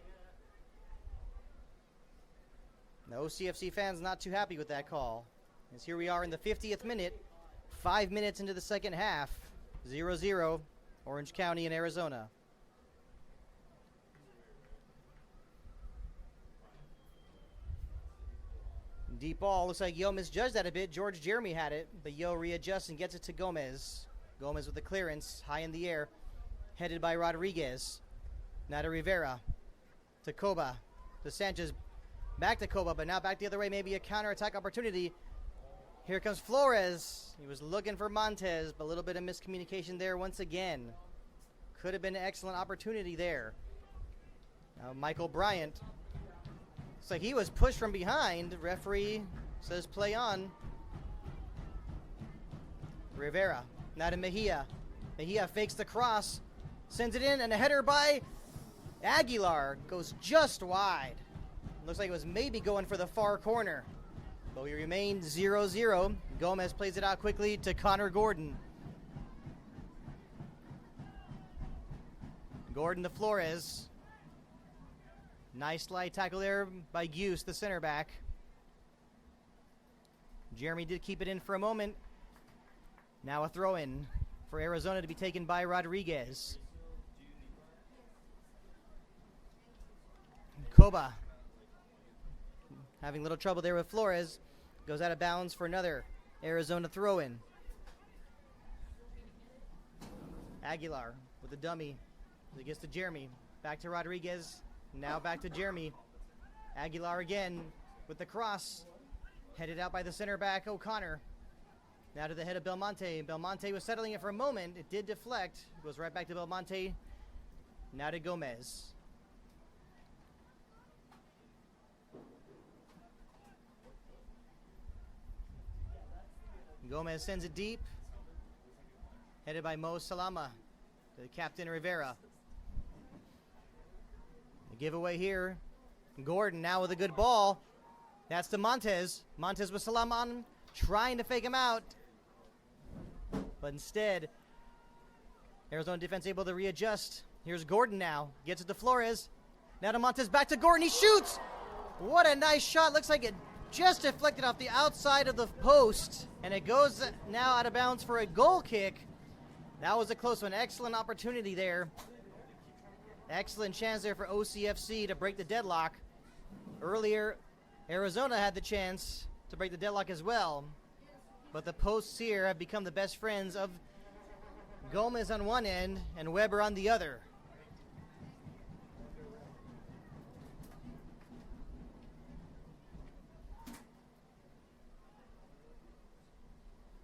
Speaker 1: The OCFC fans not too happy with that call. As here we are in the 50th minute, 5 minutes into the second half. 0-0, Orange County and Arizona. Deep ball, looks like Yo misjudged that a bit. George Jeremy had it, but Yo readjusts and gets it to Gomez. Gomez with the clearance, high in the air, headed by Rodriguez. Now to Rivera, to Coba, to Sanchez, back to Coba, but now back the other way, maybe a counterattack opportunity. Here comes Flores. He was looking for Montez, but a little bit of miscommunication there once again. Could have been an excellent opportunity there. Now Michael Bryant. Looks like he was pushed from behind. The referee says play on. Rivera. Now to Mejia. Mejia fakes the cross. Sends it in, and a header by Aguilar. Goes just wide. Looks like it was maybe going for the far corner. But we remain 0-0. Gomez plays it out quickly to Connor Gordon. Gordon to Flores. Nice slide tackle there by Use, the center back. Jeremy did keep it in for a moment. Now a throw-in for Arizona to be taken by Rodriguez. Coba having a little trouble there with Flores. Goes out of bounds for another Arizona throw-in. Aguilar with the dummy. It gets to Jeremy. Back to Rodriguez. Now back to Jeremy. Aguilar again with the cross. Headed out by the center back, O'Connor. Now to the head of Belmonte. Belmonte was settling it for a moment. It did deflect. Goes right back to Belmonte. Now to Gomez. Gomez sends it deep. Headed by Mo Salama to the captain Rivera. The giveaway here. Gordon now with a good ball. That's to Montez. Montez with Salama on him, trying to fake him out. But instead, Arizona defense able to readjust. Here's Gordon now. Gets it to Flores. Now to Montez, back to Gordon. He shoots! What a nice shot. Looks like it just deflected off the outside of the post. And it goes now out of bounds for a goal kick. That was a close one. Excellent opportunity there. Excellent chance there for OCFC to break the deadlock. Earlier, Arizona had the chance to break the deadlock as well. But the posts here have become the best friends of Gomez on one end and Weber on the other.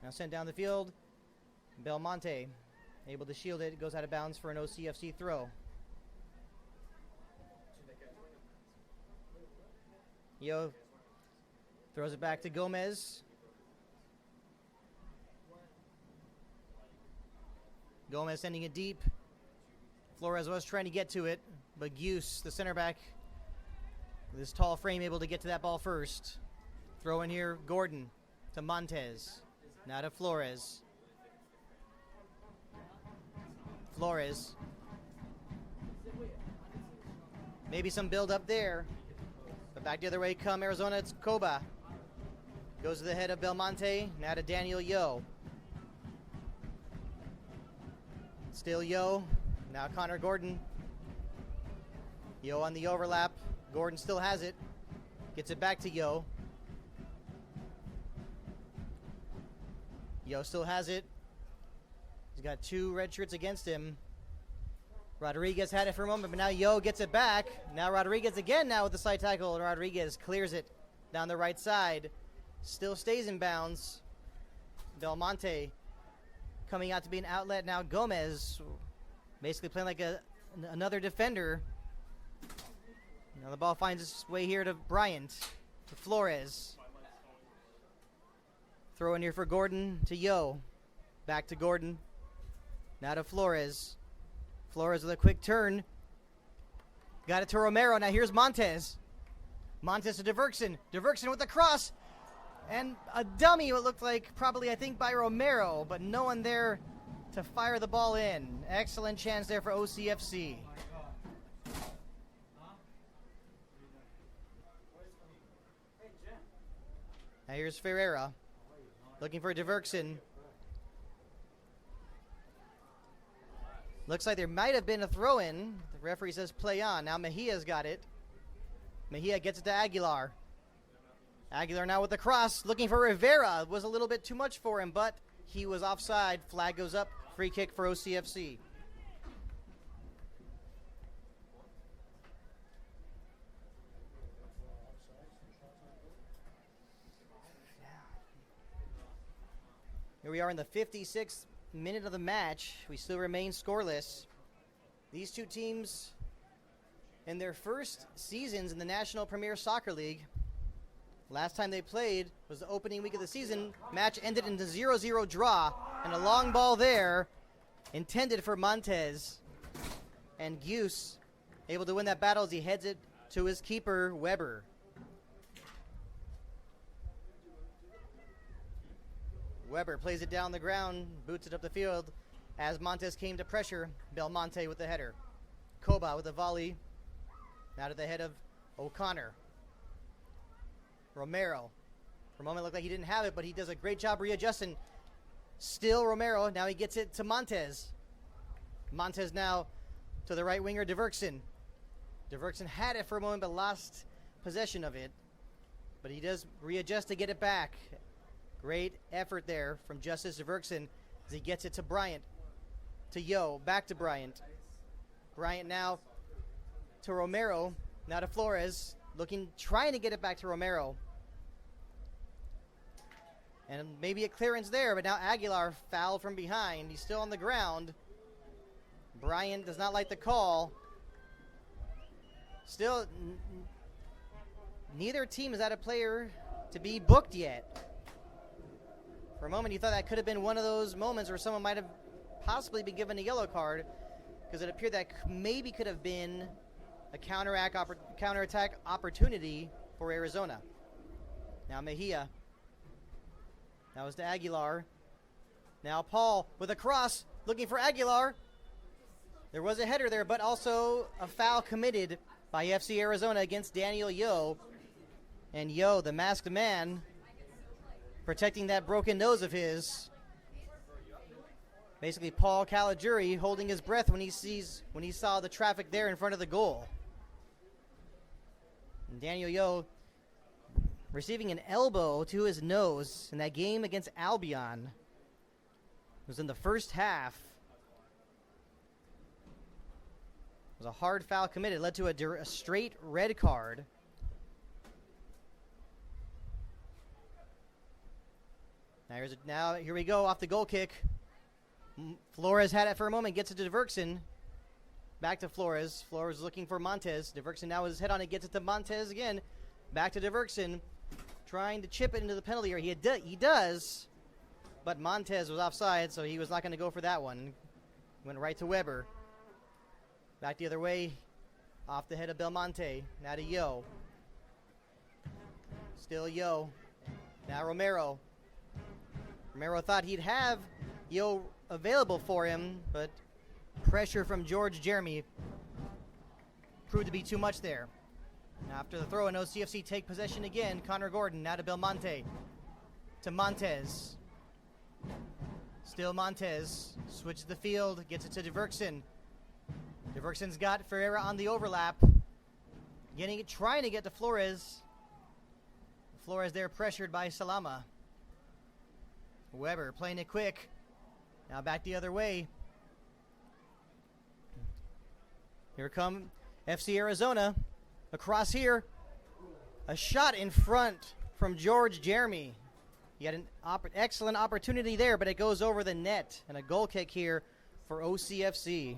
Speaker 1: Now sent down the field. Belmonte able to shield it. Goes out of bounds for an OCFC throw. Yo throws it back to Gomez. Gomez sending it deep. Flores was trying to get to it, but Use, the center back, with his tall frame, able to get to that ball first. Throw in here, Gordon to Montez. Now to Flores. Flores. Maybe some build up there. But back the other way come Arizona. It's Coba. Goes to the head of Belmonte. Now to Daniel Yo. Still Yo. Now Connor Gordon. Yo on the overlap. Gordon still has it. Gets it back to Yo. Yo still has it. He's got 2 red shirts against him. Rodriguez had it for a moment, but now Yo gets it back. Now Rodriguez again now with the side tackle, and Rodriguez clears it down the right side. Still stays in bounds. Belmonte coming out to be an outlet. Now Gomez basically playing like another defender. Now the ball finds its way here to Bryant, to Flores. Throw in here for Gordon to Yo. Back to Gordon. Now to Flores. Flores with a quick turn. Got it to Romero. Now here's Montez. Montez to Diverkson. Diverkson with the cross. And a dummy, what looked like probably, I think, by Romero, but no one there to fire the ball in. Excellent chance there for OCFC. Now here's Ferreira. Looking for Diverkson. Looks like there might have been a throw-in. The referee says play on. Now Mejia's got it. Mejia gets it to Aguilar. Aguilar now with the cross. Looking for Rivera. Was a little bit too much for him, but he was offside. Flag goes up. Free kick for OCFC. Here we are in the 56th minute of the match. We still remain scoreless. These two teams, in their first seasons in the National Premier Soccer League, last time they played was the opening week of the season. Match ended in the 0-0 draw, and a long ball there intended for Montez. And Gius able to win that battle as he heads it to his keeper, Weber. Weber plays it down the ground, boots it up the field as Montez came to pressure. Belmonte with the header. Koba with a volley. Now to the head of O'Connor. Romero. For a moment looked like he didn't have it, but he does a great job readjusting. Still Romero. Now he gets it to Montez. Montez now to the right winger, Diverkson. Diverkson had it for a moment but lost possession of it. But he does readjust to get it back. Great effort there from Justice Diverkson as he gets it to Bryant. To Yo, back to Bryant. Bryant now to Romero. Now to Flores. Trying to get it back to Romero. And maybe a clearance there, but now Aguilar fouled from behind. He's still on the ground. Bryant does not like the call. Still, neither team has had a player to be booked yet. For a moment, you thought that could have been one of those moments where someone might have possibly been given a yellow card, because it appeared that maybe could have been a counterattack opportunity for Arizona. Now Mejia. That was to Aguilar. Now Paul with a cross, looking for Aguilar. There was a header there, but also a foul committed by FC Arizona against Daniel Yo. And Yo, the masked man, protecting that broken nose of his. Basically, Paul Caligiuri holding his breath when he saw the traffic there in front of the goal. And Daniel Yo receiving an elbow to his nose in that game against Albion. It was in the first half. It was a hard foul committed. It led to a straight red card. Now here we go off the goal kick. Flores had it for a moment, gets it to Diverkson. Back to Flores. Flores looking for Montez. Diverkson now with his head on it, gets it to Montez again. Back to Diverkson, trying to chip it into the penalty area. He does, but Montez was offside, so he was not going to go for that one. Went right to Weber. Back the other way, off the head of Belmonte. Now to Yo. Still Yo. Now Romero. Romero thought he'd have Yo available for him, but pressure from George Jeremy proved to be too much there. After the throw in, OCFC take possession again. Connor Gordon now to Belmonte. To Montez. Still Montez. Switches the field. Gets it to Diverkson. Diverkson's got Ferreira on the overlap. Trying to get to Flores. Flores there pressured by Salama. Weber playing it quick. Now back the other way. Here come FC Arizona. Across here. A shot in front from George Jeremy. He had an excellent opportunity there, but it goes over the net. And a goal kick here for OCFC.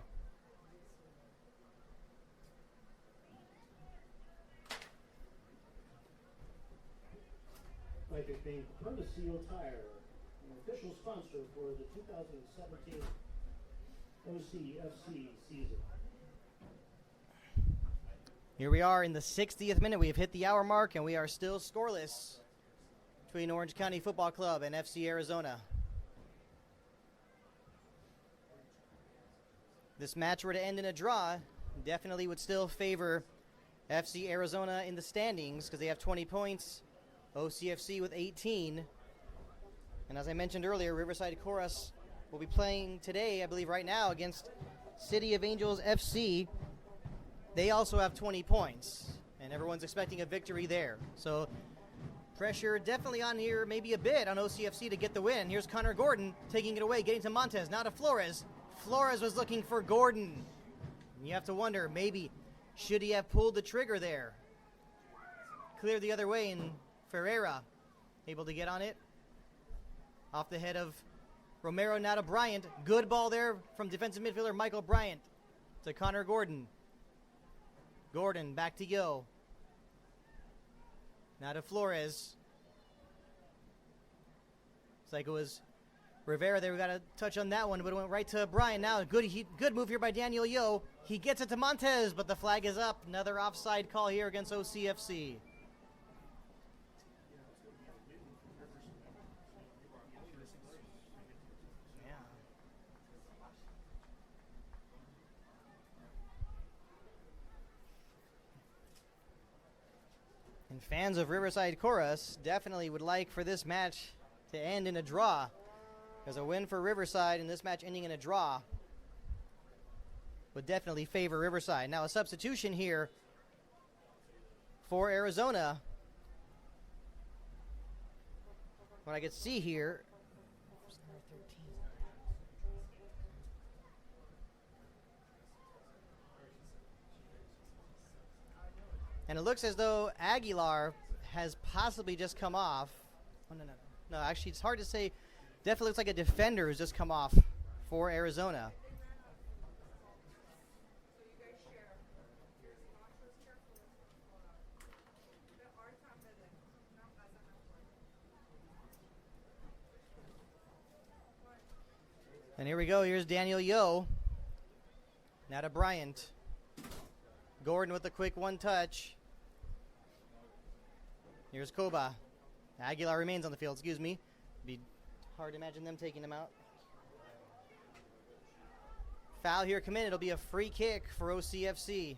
Speaker 2: Like it being Permaseal Tire, an official sponsor for the 2017 OCFC season.
Speaker 1: Here we are in the 60th minute. We have hit the hour mark, and we are still scoreless between Orange County Football Club and FC Arizona. This match were to end in a draw, definitely would still favor FC Arizona in the standings because they have 20 points, OCFC with 18. And as I mentioned earlier, Riverside Chorus will be playing today, I believe right now, against City of Angels FC. They also have 20 points, and everyone's expecting a victory there. So pressure definitely on here, maybe a bit on OCFC to get the win. Here's Connor Gordon taking it away, getting to Montez, now to Flores. Flores was looking for Gordon. And you have to wonder, maybe, should he have pulled the trigger there? Clear the other way, and Ferreira able to get on it. Off the head of Romero, now to Bryant. Good ball there from defensive midfielder Michael Bryant to Connor Gordon. Gordon back to Yo. Now to Flores. It's like it was Rivera there. We got to touch on that one, but it went right to Brian. Now good move here by Daniel Yo. He gets it to Montez, but the flag is up. Another offside call here against OCFC. And fans of Riverside Chorus definitely would like for this match to end in a draw. Because a win for Riverside and this match ending in a draw would definitely favor Riverside. Now a substitution here for Arizona. What I can see here. And it looks as though Aguilar has possibly just come off. Oh, no, actually, it's hard to say. Definitely looks like a defender who's just come off for Arizona. And here we go. Here's Daniel Yo. Now to Bryant. Gordon with a quick one touch. Here's Koba. Aguilar remains on the field, excuse me. Be hard to imagine them taking him out. Foul here committed. It'll be a free kick for OCFC.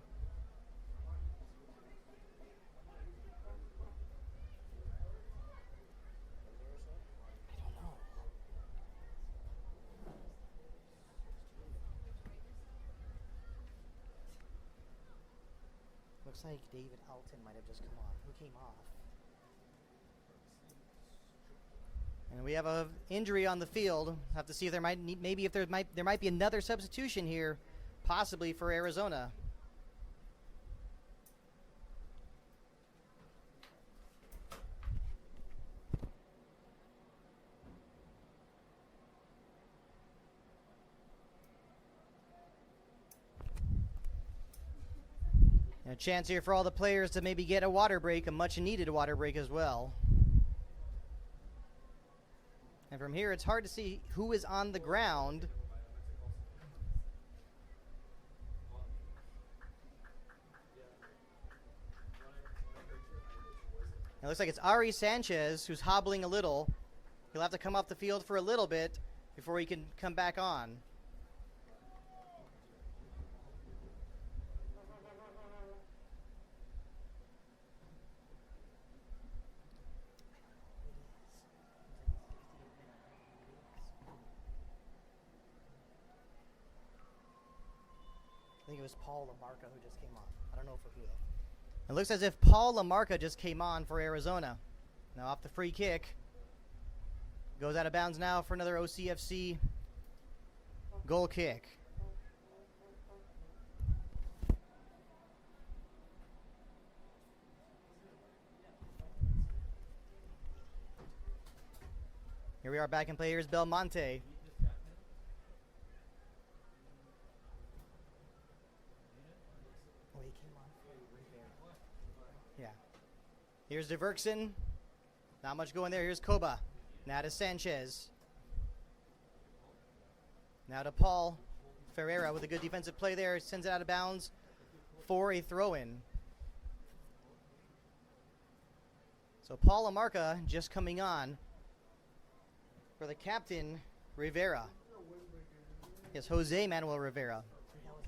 Speaker 1: Looks like David Alton might have just come on. Who came off? And we have a injury on the field. Have to see if there might be another substitution here, possibly for Arizona. And a chance here for all the players to maybe get a water break, a much needed water break as well. And from here, it's hard to see who is on the ground. It looks like it's Ari Sanchez who's hobbling a little. He'll have to come off the field for a little bit before he can come back on. I think it was Paul Lamarca who just came on. I don't know for who though. It looks as if Paul Lamarca just came on for Arizona. Now off the free kick. Goes out of bounds now for another OCFC goal kick. Here we are back in play. Here's Belmonte. Yeah. Here's DeVerksen. Not much going there. Here's Koba. Now to Sanchez. Now to Paul Ferreira with a good defensive play there. Sends it out of bounds for a throw-in. So Paul Lamarca just coming on for the captain, Rivera. Yes, Jose Manuel Rivera.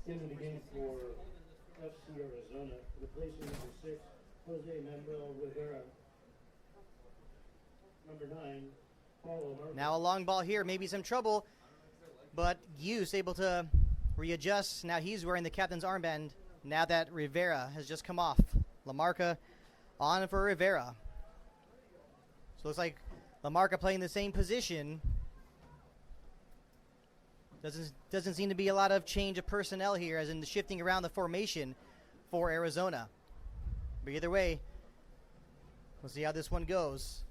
Speaker 2: Into the game for FC Arizona, replacing number 6, Jose Manuel Rivera. Number 9, Paul Lamarca.
Speaker 1: Now a long ball here, maybe some trouble, but Hughes able to readjust. Now he's wearing the captain's armband now that Rivera has just come off. Lamarca on for Rivera. So it looks like Lamarca playing the same position. Doesn't seem to be a lot of change of personnel here, as in the shifting around the formation for Arizona. But either way, we'll see how this one goes.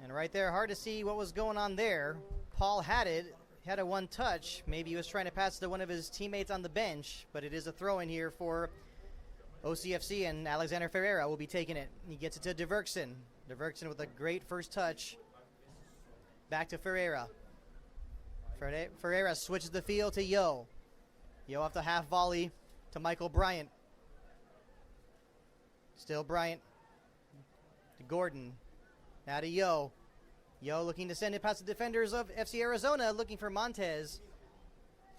Speaker 1: And right there, hard to see what was going on there. Paul had it, had a one touch. Maybe he was trying to pass to one of his teammates on the bench, but it is a throw in here for OCFC, and Alexander Ferreira will be taking it. He gets it to DeVerksen. DeVerksen with a great first touch. Back to Ferreira. Ferreira switches the field to Yo. Yo off the half volley to Michael Bryant. Still Bryant to Gordon. Now to Yo. Yo looking to send it past the defenders of FC Arizona, looking for Montez.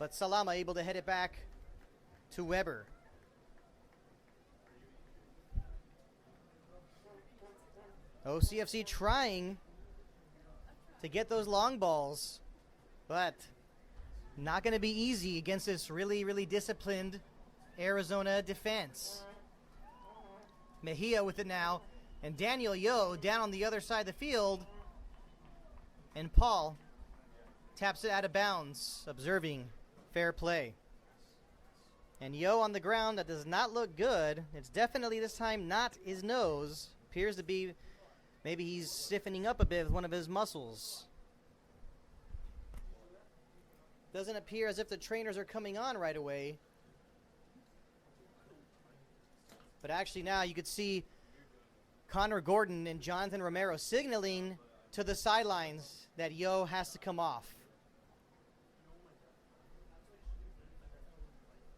Speaker 1: But Salama able to head it back to Weber. OCFC trying to get those long balls, but not going to be easy against this really, really disciplined Arizona defense. Mejia with it now, and Daniel Yo down on the other side of the field, and Paul taps it out of bounds, observing fair play. And Yo on the ground, that does not look good. It's definitely this time not his nose. Appears to be, maybe he's stiffening up a bit with one of his muscles. Doesn't appear as if the trainers are coming on right away. But actually now you could see Connor Gordon and Jonathan Romero signaling to the sidelines that Yo has to come off.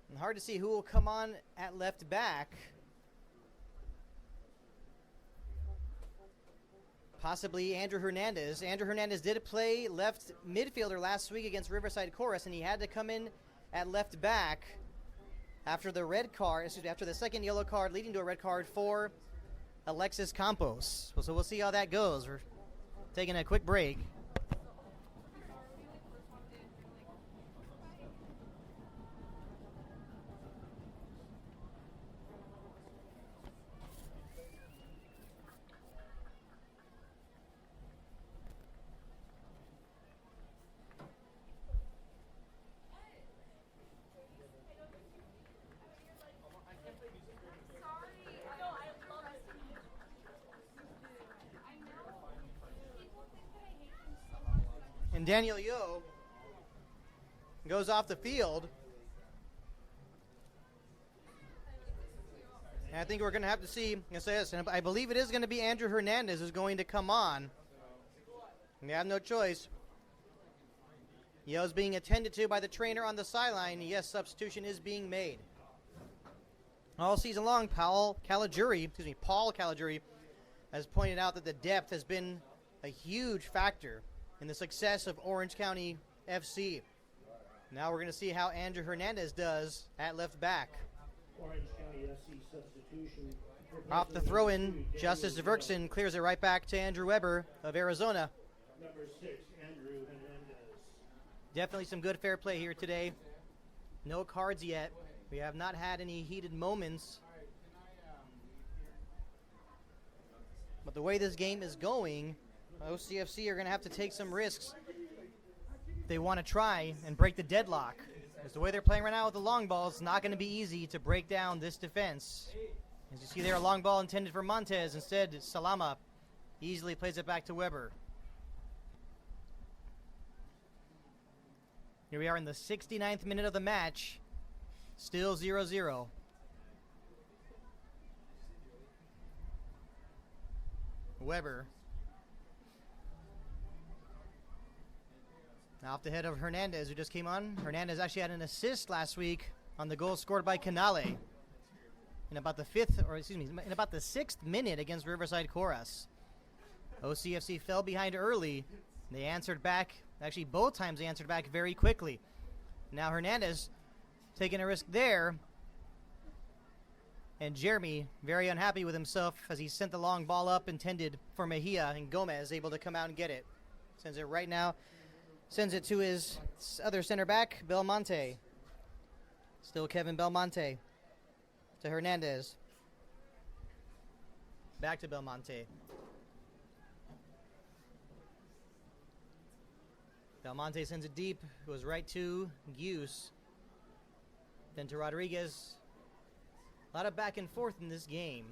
Speaker 1: And hard to see who will come on at left back. Possibly Andrew Hernandez. Andrew Hernandez did play left midfielder last week against Riverside Chorus, and he had to come in at left back after the red card, after the second yellow card, leading to a red card for Alexis Campos. So we'll see how that goes. We're taking a quick break. And Daniel Yo goes off the field. And I think we're going to have to see, and I believe it is going to be Andrew Hernandez who's going to come on. And they have no choice. Yo's being attended to by the trainer on the sideline. Yes, substitution is being made. All season long, Paul Caligiuri has pointed out that the depth has been a huge factor in the success of Orange County FC. Now we're going to see how Andrew Hernandez does at left back.
Speaker 2: Orange County FC substitution.
Speaker 1: Off the throw-in, Justice DeVerksen clears it right back to Andrew Weber of Arizona.
Speaker 2: Number 6, Andrew Hernandez.
Speaker 1: Definitely some good fair play here today. No cards yet. We have not had any heated moments. But the way this game is going, OCFC are going to have to take some risks. They want to try and break the deadlock. Because the way they're playing right now with the long ball, it's not going to be easy to break down this defense. As you see there, a long ball intended for Montez. Instead, Salama easily plays it back to Weber. Here we are in the 69th minute of the match. Still 0-0. Weber. Now off the head of Hernandez, who just came on. Hernandez actually had an assist last week on the goal scored by Canale in about the 6th minute against Riverside Chorus. OCFC fell behind early. They answered back. Actually, both times they answered back very quickly. Now Hernandez taking a risk there. And Jeremy very unhappy with himself as he sent the long ball up intended for Mejia, and Gomez able to come out and get it. Sends it right now. Sends it to his other center back, Belmonte. Still Kevin Belmonte. To Hernandez. Back to Belmonte. Belmonte sends it deep. Goes right to Gius. Then to Rodriguez. A lot of back and forth in this game.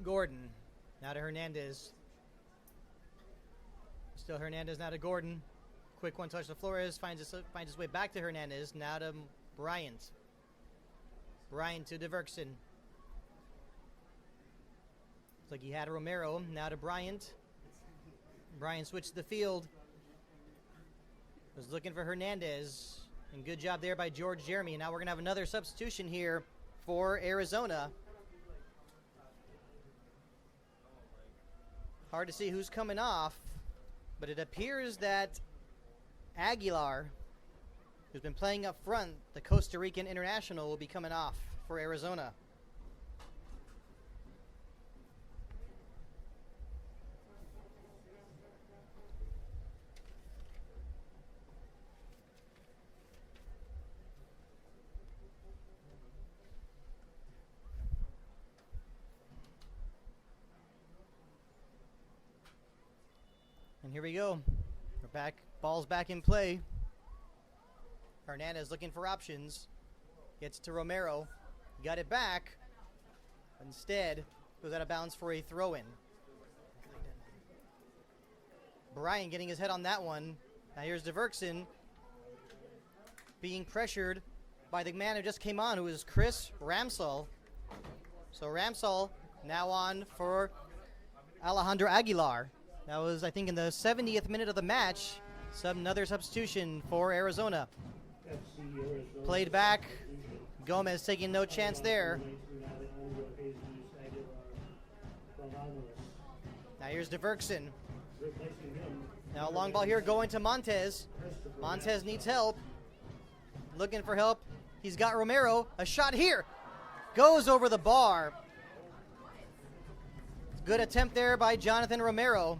Speaker 1: Gordon. Now to Hernandez. Still Hernandez, now to Gordon. Quick one touch to Flores. Finds his way back to Hernandez. Now to Bryant. Bryant to DeVerksen. Looks like he had Romero. Now to Bryant. Bryant switched the field. Was looking for Hernandez. And good job there by George Jeremy. Now we're going to have another substitution here for Arizona. Hard to see who's coming off. But it appears that Aguilar, who's been playing up front, the Costa Rican international, will be coming off for Arizona. And here we go. We're back. Ball's back in play. Hernandez looking for options. Gets to Romero. Got it back. Instead, goes out of bounds for a throw-in. Brian getting his head on that one. Now here's DeVerksen being pressured by the man who just came on, who is Chris Ramsell. So Ramsell now on for Alejandro Aguilar. That was, I think, in the 70th minute of the match. Another substitution for Arizona. Played back. Gomez taking no chance there. Now here's DeVerksen. Now a long ball here going to Montez. Montez needs help. Looking for help. He's got Romero. A shot here. Goes over the bar. Good attempt there by Jonathan Romero.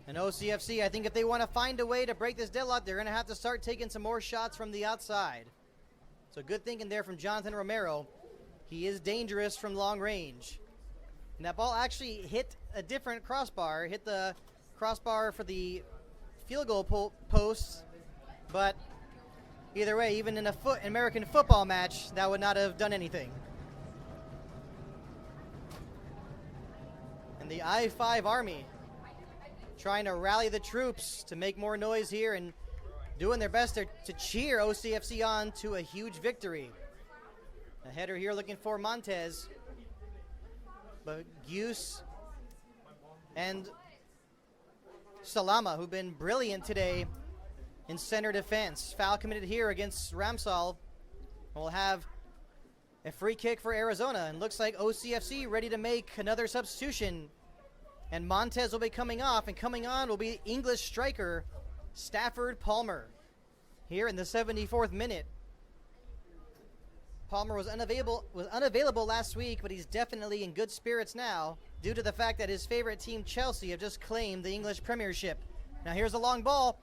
Speaker 1: And OCFC, I think if they want to find a way to break this deadlock, they're going to have to start taking some more shots from the outside. So good thinking there from Jonathan Romero. He is dangerous from long range. And that ball actually hit a different crossbar. Hit the crossbar for the field goal post. But either way, even in an American football match, that would not have done anything. And the I-5 Army trying to rally the troops to make more noise here and doing their best to cheer OCFC on to a huge victory. A header here looking for Montez. But Gius and Salama, who've been brilliant today in center defense. Foul committed here against Ramsall. We'll have a free kick for Arizona. And looks like OCFC ready to make another substitution. And Montez will be coming off, and coming on will be English striker Stafford Palmer. Here in the 74th minute. Palmer was unavailable last week, but he's definitely in good spirits now due to the fact that his favorite team, Chelsea, have just claimed the English Premiership. Now here's a long ball.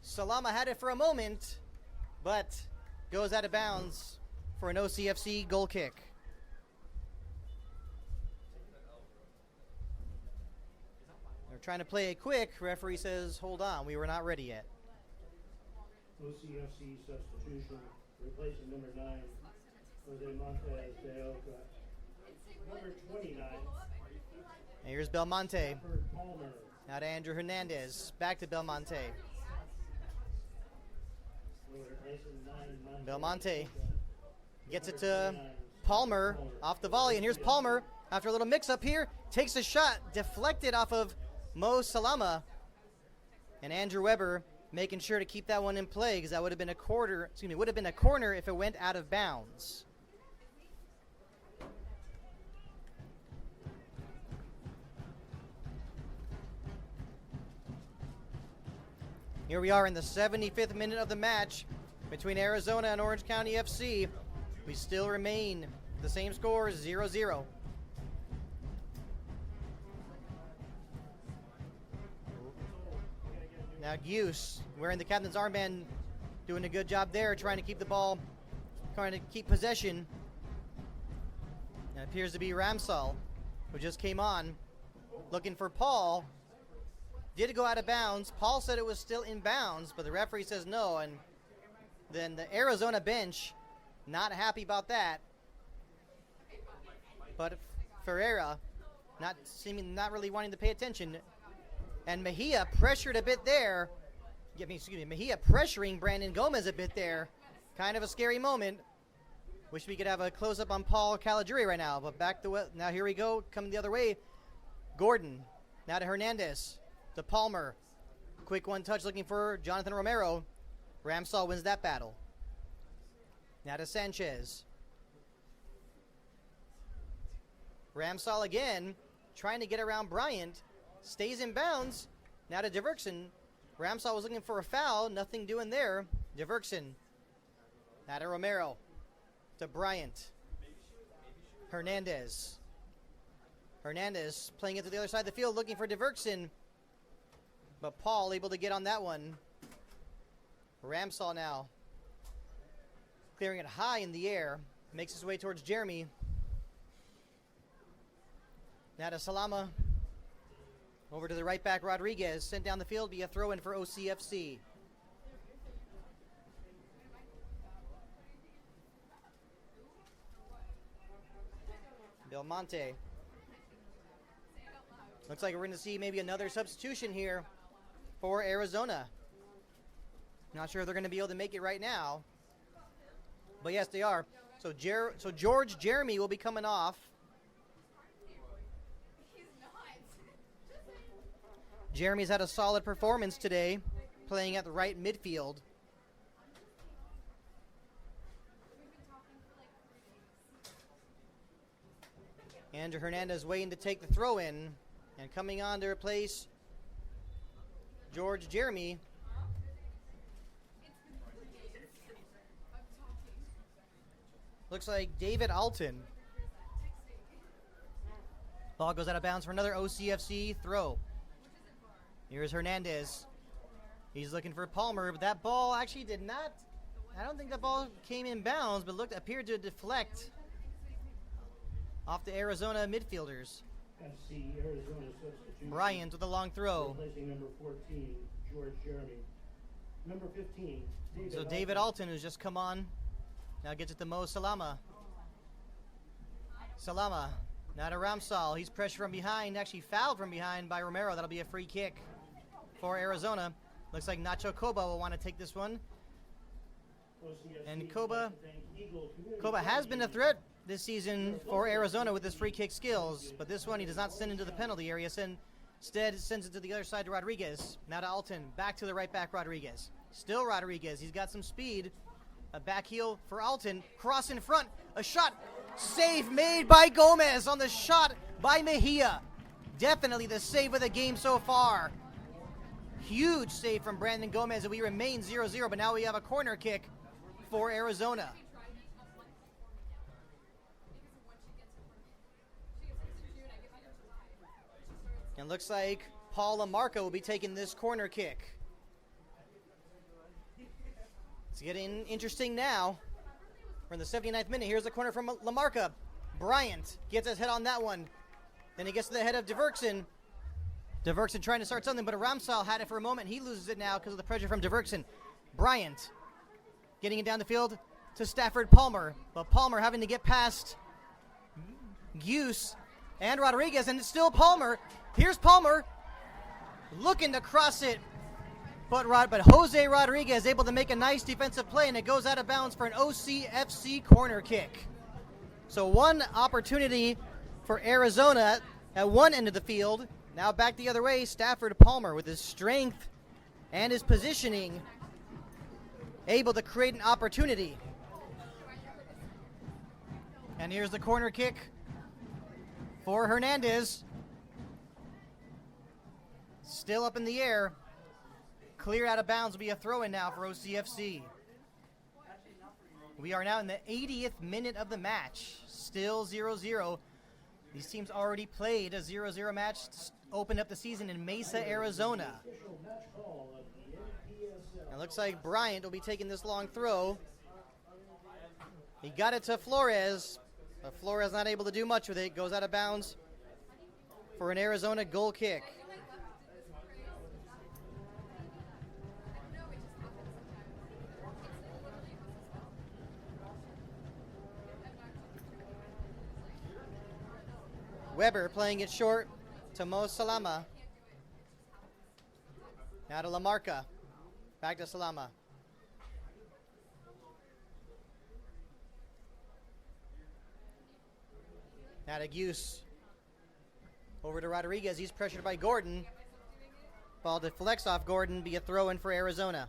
Speaker 1: Salama had it for a moment, but goes out of bounds for an OCFC goal kick. trying to play it quick. Referee says, hold on, we were not ready yet.
Speaker 2: OCFC substitution, replacing number 9, Jose Montes de Oca. Number 29,
Speaker 1: And here's Belmonte.
Speaker 2: Edward Palmer.
Speaker 1: Now to Andrew Hernandez. Back to Belmonte.
Speaker 2: Replacing 9,
Speaker 1: Belmonte gets it to Palmer off the volley. And here's Palmer after a little mix-up here. Takes a shot, deflected off of Mo Salama. And Andrew Weber making sure to keep that one in play because that would have been a corner if it went out of bounds. Here we are in the 75th minute of the match between Arizona and Orange County FC. We still remain the same score, 0-0. Now Gius, wearing the captain's armband, doing a good job there, trying to keep the ball, trying to keep possession. And it appears to be Ramsall, who just came on, looking for Paul. Did go out of bounds. Paul said it was still in bounds, but the referee says no, and then the Arizona bench, not happy about that. But Ferreira, not really wanting to pay attention. And Mejia pressured a bit there. Mejia pressuring Brandon Gomez a bit there. Kind of a scary moment. Wish we could have a close-up on Paul Caligiuri right now. But back to now here we go, coming the other way. Gordon, now to Hernandez, to Palmer. Quick one touch looking for Jonathan Romero. Ramsall wins that battle. Now to Sanchez. Ramsall again, trying to get around Bryant. Stays in bounds. Now to Diverksen. Ramsall was looking for a foul. Nothing doing there. Diverksen. Now to Romero. To Bryant. Hernandez. Hernandez playing it to the other side of the field, looking for Diverksen. But Paul able to get on that one. Ramsall now clearing it high in the air. Makes his way towards Jeremy. Now to Salama. Over to the right back, Rodriguez. Sent down the field, be a throw-in for OCFC. Belmonte. Looks like we're going to see maybe another substitution here for Arizona. Not sure if they're going to be able to make it right now. But yes, they are. So George Jeremy will be coming off. Jeremy's had a solid performance today, playing at the right midfield. Andrew Hernandez waiting to take the throw-in, and coming on to replace George Jeremy. Looks like David Alton. Ball goes out of bounds for another OCFC throw. Here's Hernandez. He's looking for Palmer, but that ball actually did not. I don't think that ball came in bounds, but appeared to deflect off the Arizona midfielders.
Speaker 2: FC Arizona substitution.
Speaker 1: Bryant with a long throw.
Speaker 2: Replacing number 14, George Jeremy. Number 15,
Speaker 1: David Alton, who's just come on. Now gets it to Mo Salama. Salama, now to Ramsall. He's pressured from behind, actually fouled from behind by Romero. That'll be a free kick for Arizona. Looks like Nacho Koba will want to take this one. And Koba has been a threat this season for Arizona with his free kick skills, but this one he does not send into the penalty area. Instead sends it to the other side to Rodriguez. Now to Alton, back to the right back Rodriguez. Still Rodriguez, he's got some speed. A back heel for Alton, cross in front, a shot, save made by Gomez on the shot by Mejia. Definitely the save of the game so far. Huge save from Brandon Gomez, and we remain 0-0, but now we have a corner kick for Arizona. And looks like Paul Lamarca will be taking this corner kick. It's getting interesting now. We're in the 79th minute. Here's the corner from Lamarca. Bryant gets his head on that one. Then he gets to the head of Diverksen. Diverkson trying to start something, but Ramsal had it for a moment. He loses it now because of the pressure from Diverkson. Bryant getting it down the field to Stafford Palmer, but Palmer having to get past Hughes and Rodriguez, and it's still Palmer. Here's Palmer looking to cross it, but Jose Rodriguez able to make a nice defensive play, and it goes out of bounds for an OCFC corner kick. So one opportunity for Arizona at one end of the field. Now back the other way, Stafford Palmer with his strength and his positioning able to create an opportunity. And here's the corner kick for Hernandez. Still up in the air. Cleared out of bounds will be a throw-in now for OCFC. We are now in the 80th minute of the match. Still 0-0. These teams already played a 0-0 match to open up the season in Mesa, Arizona. It looks like Bryant will be taking this long throw. He got it to Flores, but Flores not able to do much with it. Goes out of bounds for an Arizona goal kick. Weber playing it short to Mo Salama. Now to Lamarca. Back to Salama. Now to Hughes. Over to Rodriguez. He's pressured by Gordon. Ball deflects off Gordon. Be a throw-in for Arizona.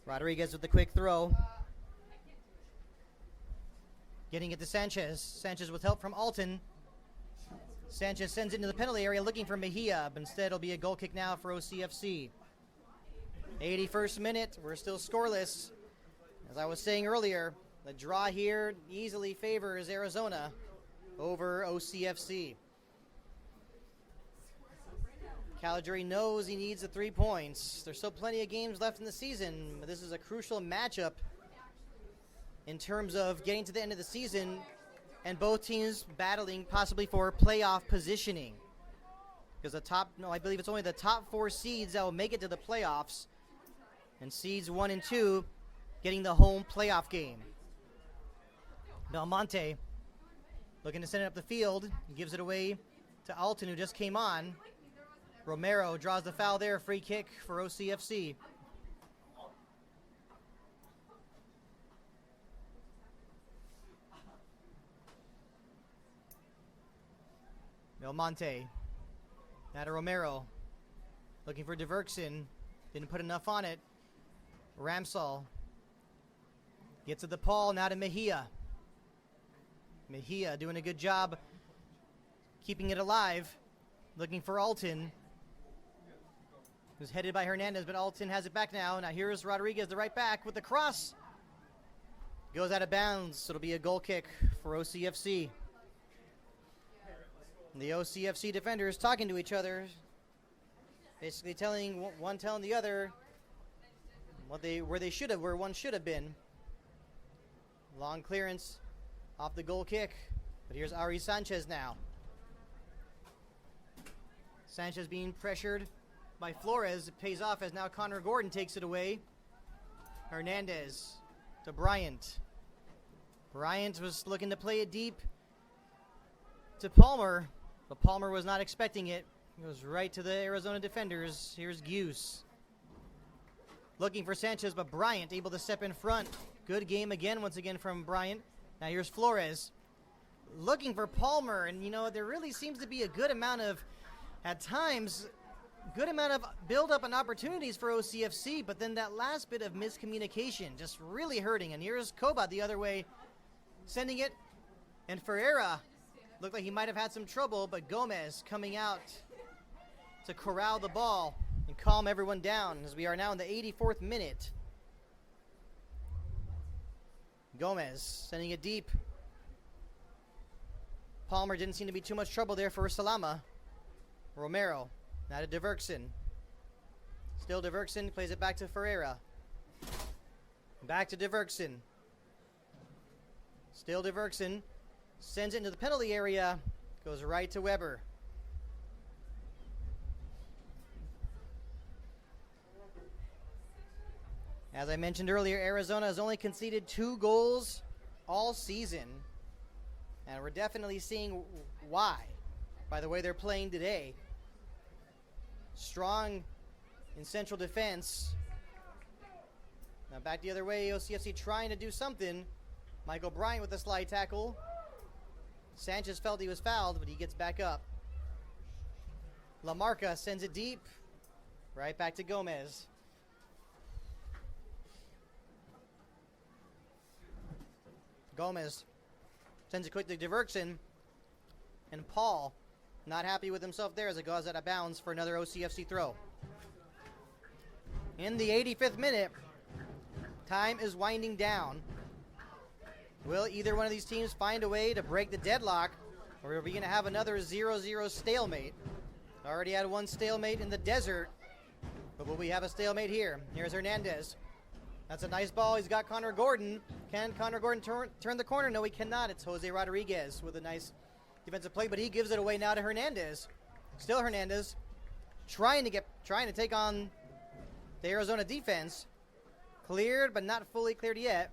Speaker 1: Rodriguez with the quick throw. Getting it to Sanchez. Sanchez with help from Alton. Sanchez sends it into the penalty area looking for Mejia, but instead it'll be a goal kick now for OCFC. 81st minute. We're still scoreless. As I was saying earlier, the draw here easily favors Arizona over OCFC. Calgary knows he needs the 3 points. There's still plenty of games left in the season, but this is a crucial matchup in terms of getting to the end of the season and both teams battling possibly for playoff positioning. Because I believe it's only the top 4 seeds that will make it to the playoffs, and seeds 1 and 2 getting the home playoff game. Belmonte looking to send it up the field. Gives it away to Alton, who just came on. Romero draws the foul there. Free kick for OCFC. Belmonte. Now to Romero. Looking for Diverkson. Didn't put enough on it. Ramsal gets to the Paul. Now to Mejia. Mejia doing a good job keeping it alive. Looking for Alton, who's headed by Hernandez, but Alton has it back now. Now here's Rodriguez, the right back, with the cross. Goes out of bounds, so it'll be a goal kick for OCFC. The OCFC defenders talking to each other, basically telling the other where one should have been. Long clearance off the goal kick, but here's Ari Sanchez now. Sanchez being pressured by Flores. It pays off as now Connor Gordon takes it away. Hernandez to Bryant. Bryant was looking to play it deep to Palmer, but Palmer was not expecting it. It goes right to the Arizona defenders. Here's Hughes. Looking for Sanchez, but Bryant able to step in front. Good game again, once again from Bryant. Now here's Flores. Looking for Palmer, and there really seems to be a good amount of, at times, good amount of build-up and opportunities for OCFC, but then that last bit of miscommunication just really hurting. And here's Koba the other way, sending it. And Ferreira looked like he might have had some trouble, but Gomez coming out to corral the ball and calm everyone down as we are now in the 84th minute. Gomez sending it deep. Palmer didn't seem to be too much trouble there for Salama. Romero, now to Diverkson. Still Diverkson, plays it back to Ferreira. Back to Diverkson. Still Diverkson. Sends it into the penalty area. Goes right to Weber. As I mentioned earlier, Arizona has only conceded 2 goals all season. And we're definitely seeing why by the way they're playing today. Strong in central defense. Now back the other way, OCFC trying to do something. Michael Bryant with a slide tackle. Sanchez felt he was fouled, but he gets back up. LaMarca sends it deep. Right back to Gomez. Gomez sends it quickly to Diverkson. And Paul not happy with himself there as it goes out of bounds for another OCFC throw. In the 85th minute, time is winding down. Will either one of these teams find a way to break the deadlock, or are we going to have another 0-0 stalemate? Already had one stalemate in the desert, but will we have a stalemate here? Here's Hernandez. That's a nice ball. He's got Connor Gordon. Can Connor Gordon turn the corner? No, he cannot. It's Jose Rodriguez with a nice defensive play, but he gives it away now to Hernandez. Still Hernandez trying to take on the Arizona defense. Cleared, but not fully cleared yet.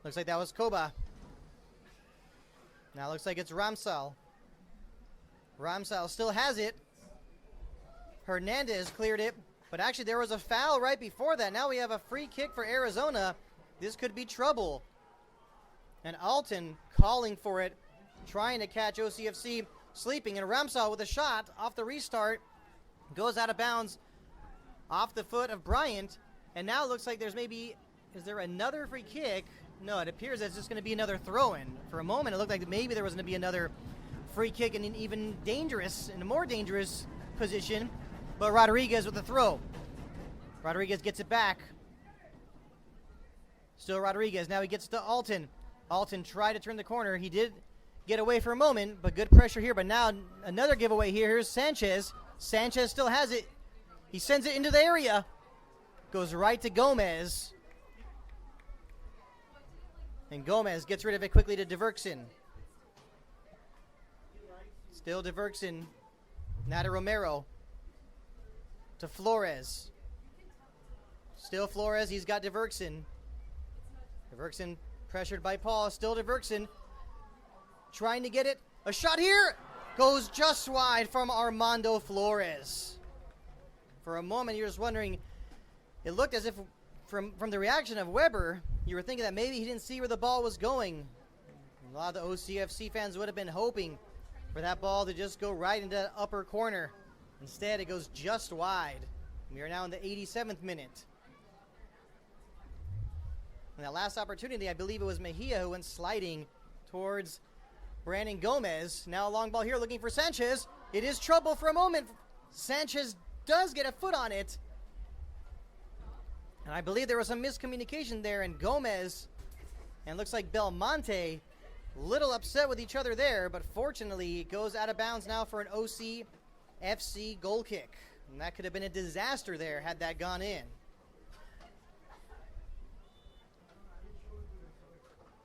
Speaker 1: Looks like that was Koba. Now looks like it's Ramsal. Ramsal still has it. Hernandez cleared it, but actually there was a foul right before that. Now we have a free kick for Arizona. This could be trouble. And Alton calling for it, trying to catch OCFC sleeping. And Ramsal with a shot off the restart goes out of bounds off the foot of Bryant. And now it looks like there's maybe, is there another free kick? No, it appears that it's just going to be another throw-in. For a moment, it looked like maybe there was going to be another free kick in an even in a more dangerous position. But Rodriguez with the throw. Rodriguez gets it back. Still Rodriguez. Now he gets to Alton. Alton tried to turn the corner. He did get away for a moment, but good pressure here. But now another giveaway here. Here's Sanchez. Sanchez still has it. He sends it into the area. Goes right to Gomez. And Gomez gets rid of it quickly to Diverkson. Still Diverkson. Now to Romero. To Flores. Still Flores. He's got Diverkson. Diverkson pressured by Paul. Still Diverkson. Trying to get it. A shot here. Goes just wide from Armando Flores. For a moment, you're just wondering. It looked as if from the reaction of Weber, you were thinking that maybe he didn't see where the ball was going. A lot of the OCFC fans would have been hoping for that ball to just go right into that upper corner. Instead, it goes just wide. We are now in the 87th minute. And that last opportunity, I believe it was Mejia who went sliding towards Brandon Gomez. Now a long ball here looking for Sanchez. It is trouble for a moment. Sanchez does get a foot on it. And I believe there was some miscommunication there, and Gomez, and looks like Belmonte, little upset with each other there, but fortunately it goes out of bounds now for an OCFC goal kick. And that could have been a disaster there had that gone in.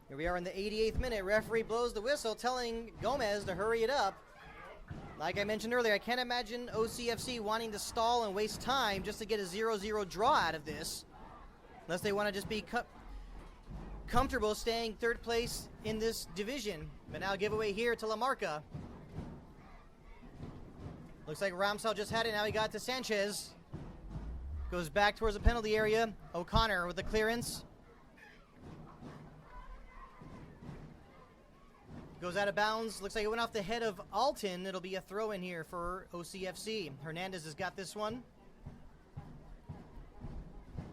Speaker 1: Here we are in the 88th minute. Referee blows the whistle telling Gomez to hurry it up. Like I mentioned earlier, I can't imagine OCFC wanting to stall and waste time just to get a 0-0 draw out of this. Unless they want to just be comfortable staying third place in this division. But now giveaway here to LaMarca. Looks like Ramsal just had it. Now he got to Sanchez. Goes back towards the penalty area. O'Connor with the clearance. Goes out of bounds. Looks like it went off the head of Alton. It'll be a throw in here for OCFC. Hernandez has got this one.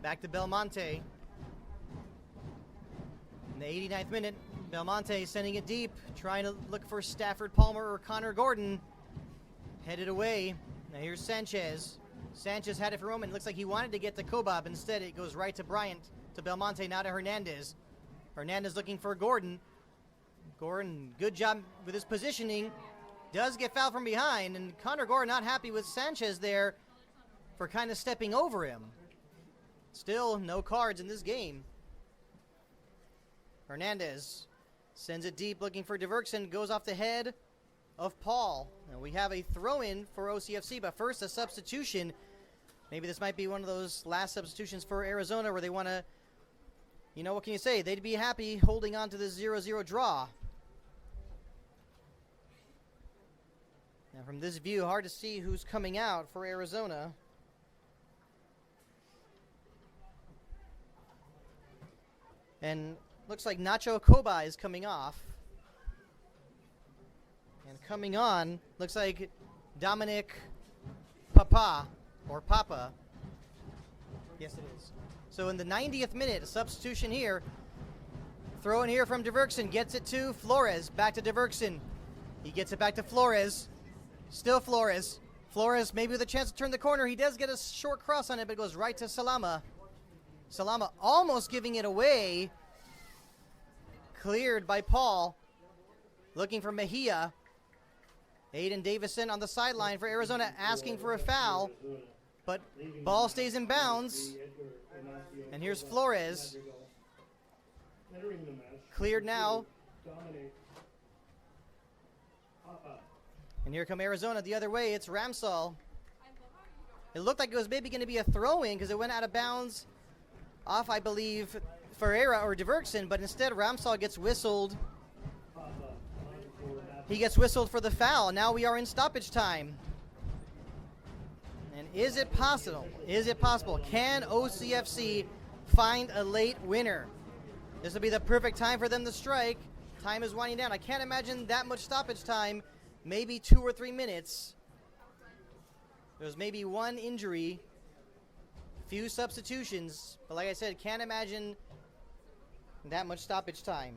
Speaker 1: Back to Belmonte. In the 89th minute, Belmonte sending it deep, trying to look for Stafford Palmer or Connor Gordon. Headed away. Now here's Sanchez. Sanchez had it for a moment. Looks like he wanted to get to Kobab. Instead, it goes right to Bryant, to Belmonte, now to Hernandez. Hernandez looking for Gordon. Gordon, good job with his positioning. Does get fouled from behind, and Connor Gordon not happy with Sanchez there for kind of stepping over him. Still no cards in this game. Hernandez Sends it deep, looking for Diverksen. Goes off the head of Paul. And we have a throw-in for OCFC, but first a substitution. Maybe this might be one of those last substitutions for Arizona where they want to, you know, what can you say? They'd be happy holding on to this 0-0 draw. Now from this view, hard to see who's coming out for Arizona. And looks like Nacho Koba is coming off. And coming on, looks like Dominic Papa. Yes, it is. So in the 90th minute, a substitution here. Throw in here from Diverksen. Gets it to Flores. Back to Diverksen. He gets it back to Flores. Still Flores. Flores maybe with a chance to turn the corner. He does get a short cross on it, but it goes right to Salama. Salama almost giving it away. Cleared by Paul. Looking for Mejia. Aiden Davison on the sideline for Arizona asking for a foul. But ball stays in bounds. And here's Flores. Cleared now. And here come Arizona the other way. It's Ramsall. It looked like it was maybe going to be a throw-in because it went out of bounds off, I believe, Ferreira or Diverksen, but instead Ramsall gets whistled. He gets whistled for the foul. Now we are in stoppage time. And is it possible? Is it possible? Can OCFC find a late winner? This will be the perfect time for them to strike. Time is winding down. I can't imagine that much stoppage time. Maybe 2 or 3 minutes. There's maybe one injury. Few substitutions. But like I said, can't imagine that much stoppage time.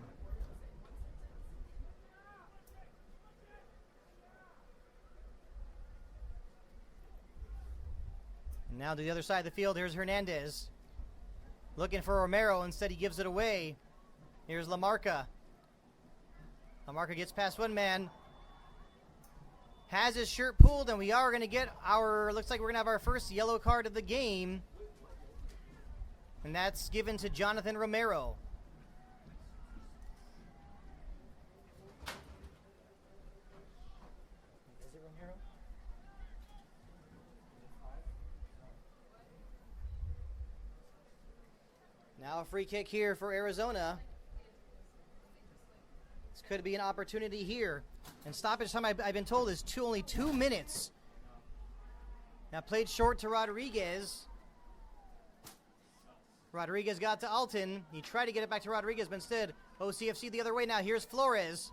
Speaker 1: Now to the other side of the field, here's Hernandez. Looking for Romero, instead he gives it away. Here's Lamarca. Lamarca gets past one man. Has his shirt pulled, and we are going to get our, looks like we're going to have our first yellow card of the game. And that's given to Jonathan Romero. Is it Romero? Now a free kick here for Arizona. This could be an opportunity here. And stoppage time, I've been told, is only 2 minutes. Now played short to Rodriguez. Rodriguez got to Alton. He tried to get it back to Rodriguez, but instead OCFC the other way. Now here's Flores.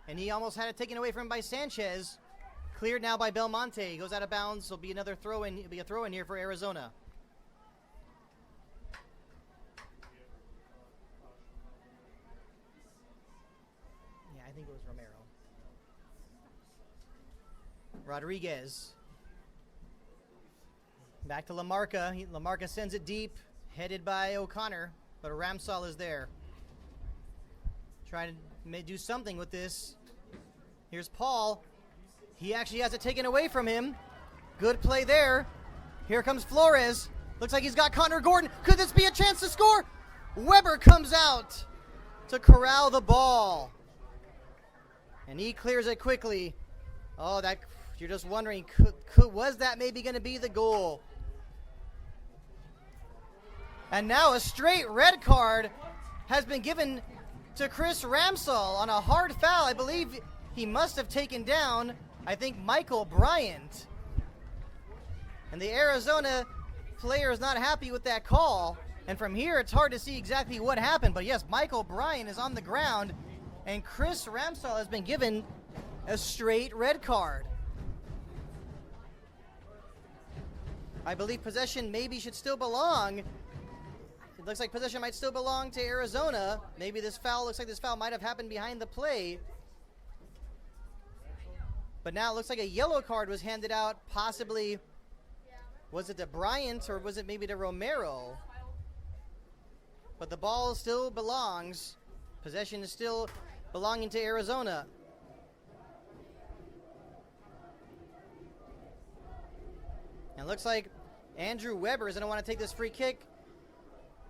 Speaker 1: And he almost had it taken away from him by Sanchez. Cleared now by Belmonte. He goes out of bounds. It'll be another throw-in. It'll be a throw-in here for Arizona. Yeah, I think it was Romero. Rodriguez. Back to Lamarca. Lamarca sends it deep. Headed by O'Connor, but Ramsall is there. Trying to do something with this. Here's Paul. He actually has it taken away from him. Good play there. Here comes Flores. Looks like he's got Connor Gordon. Could this be a chance to score? Weber comes out to corral the ball. And he clears it quickly. Oh, that you're just wondering, was that maybe going to be the goal? And now a straight red card has been given to Chris Ramsall on a hard foul. I believe he must have taken down, I think, Michael Bryant. And the Arizona player is not happy with that call. And from here, it's hard to see exactly what happened. But yes, Michael Bryant is on the ground, and Chris Ramsall has been given a straight red card. I believe possession maybe should still belong. It looks like possession might still belong to Arizona. Maybe this foul, looks like this foul might have happened behind the play. But now it looks like a yellow card was handed out, possibly, was it to Bryant or was it maybe to Romero? But the ball still belongs. Possession is still belonging to Arizona. And it looks like Andrew Weber is going to want to take this free kick.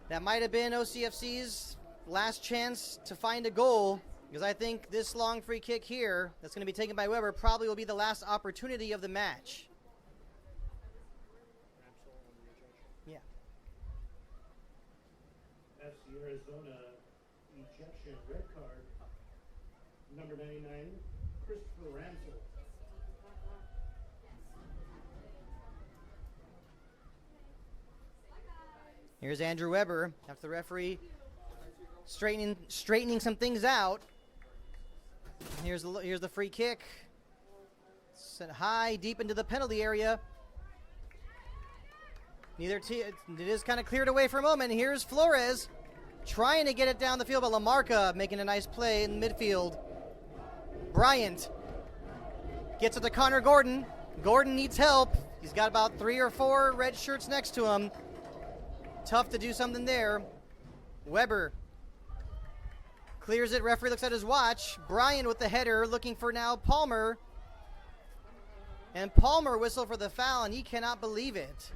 Speaker 1: That might have been OCFC's last chance to find a goal, because I think this long free kick here that's going to be taken by Weber probably will be the last opportunity of the match. Yeah.
Speaker 2: FC Arizona ejection, red card. Number 99, Christopher Ramsel.
Speaker 1: Here's Andrew Weber after the referee straightening some things out. Here's the free kick. Sent high, deep into the penalty area. Neither team. It is kind of cleared away for a moment. Here's Flores trying to get it down the field, but LaMarca making a nice play in midfield. Bryant gets it to Connor Gordon. Gordon needs help. He's got about 3 or 4 red shirts next to him. Tough to do something there. Weber clears it. Referee looks at his watch. Bryant with the header, looking for now Palmer. And Palmer whistled for the foul, and he cannot believe it.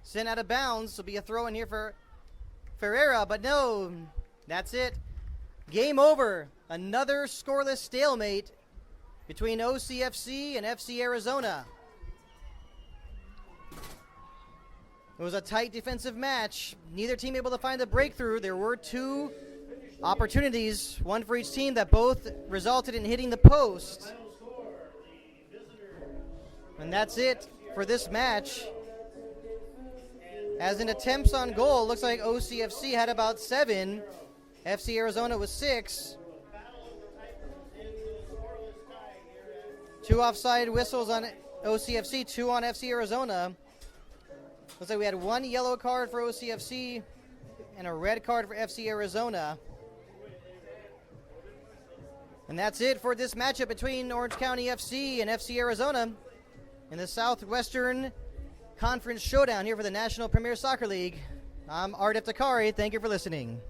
Speaker 1: Sent out of bounds. Will be a throw in here for Ferreira, but no, that's it. Game over. Another scoreless stalemate between OCFC and FC Arizona. It was a tight defensive match. Neither team able to find the breakthrough. There were 2 opportunities, one for each team, that both resulted in hitting the post. And that's it for this match. As in attempts on goal, looks like OCFC had about 7. FC Arizona was 6. 2 offside whistles on OCFC, 2 on FC Arizona. Looks like we had 1 yellow card for OCFC and a red card for FC Arizona. And that's it for this matchup between Orange County FC and FC Arizona in the Southwestern Conference Showdown here for the National Premier Soccer League. I'm Art Iftikhari. Thank you for listening.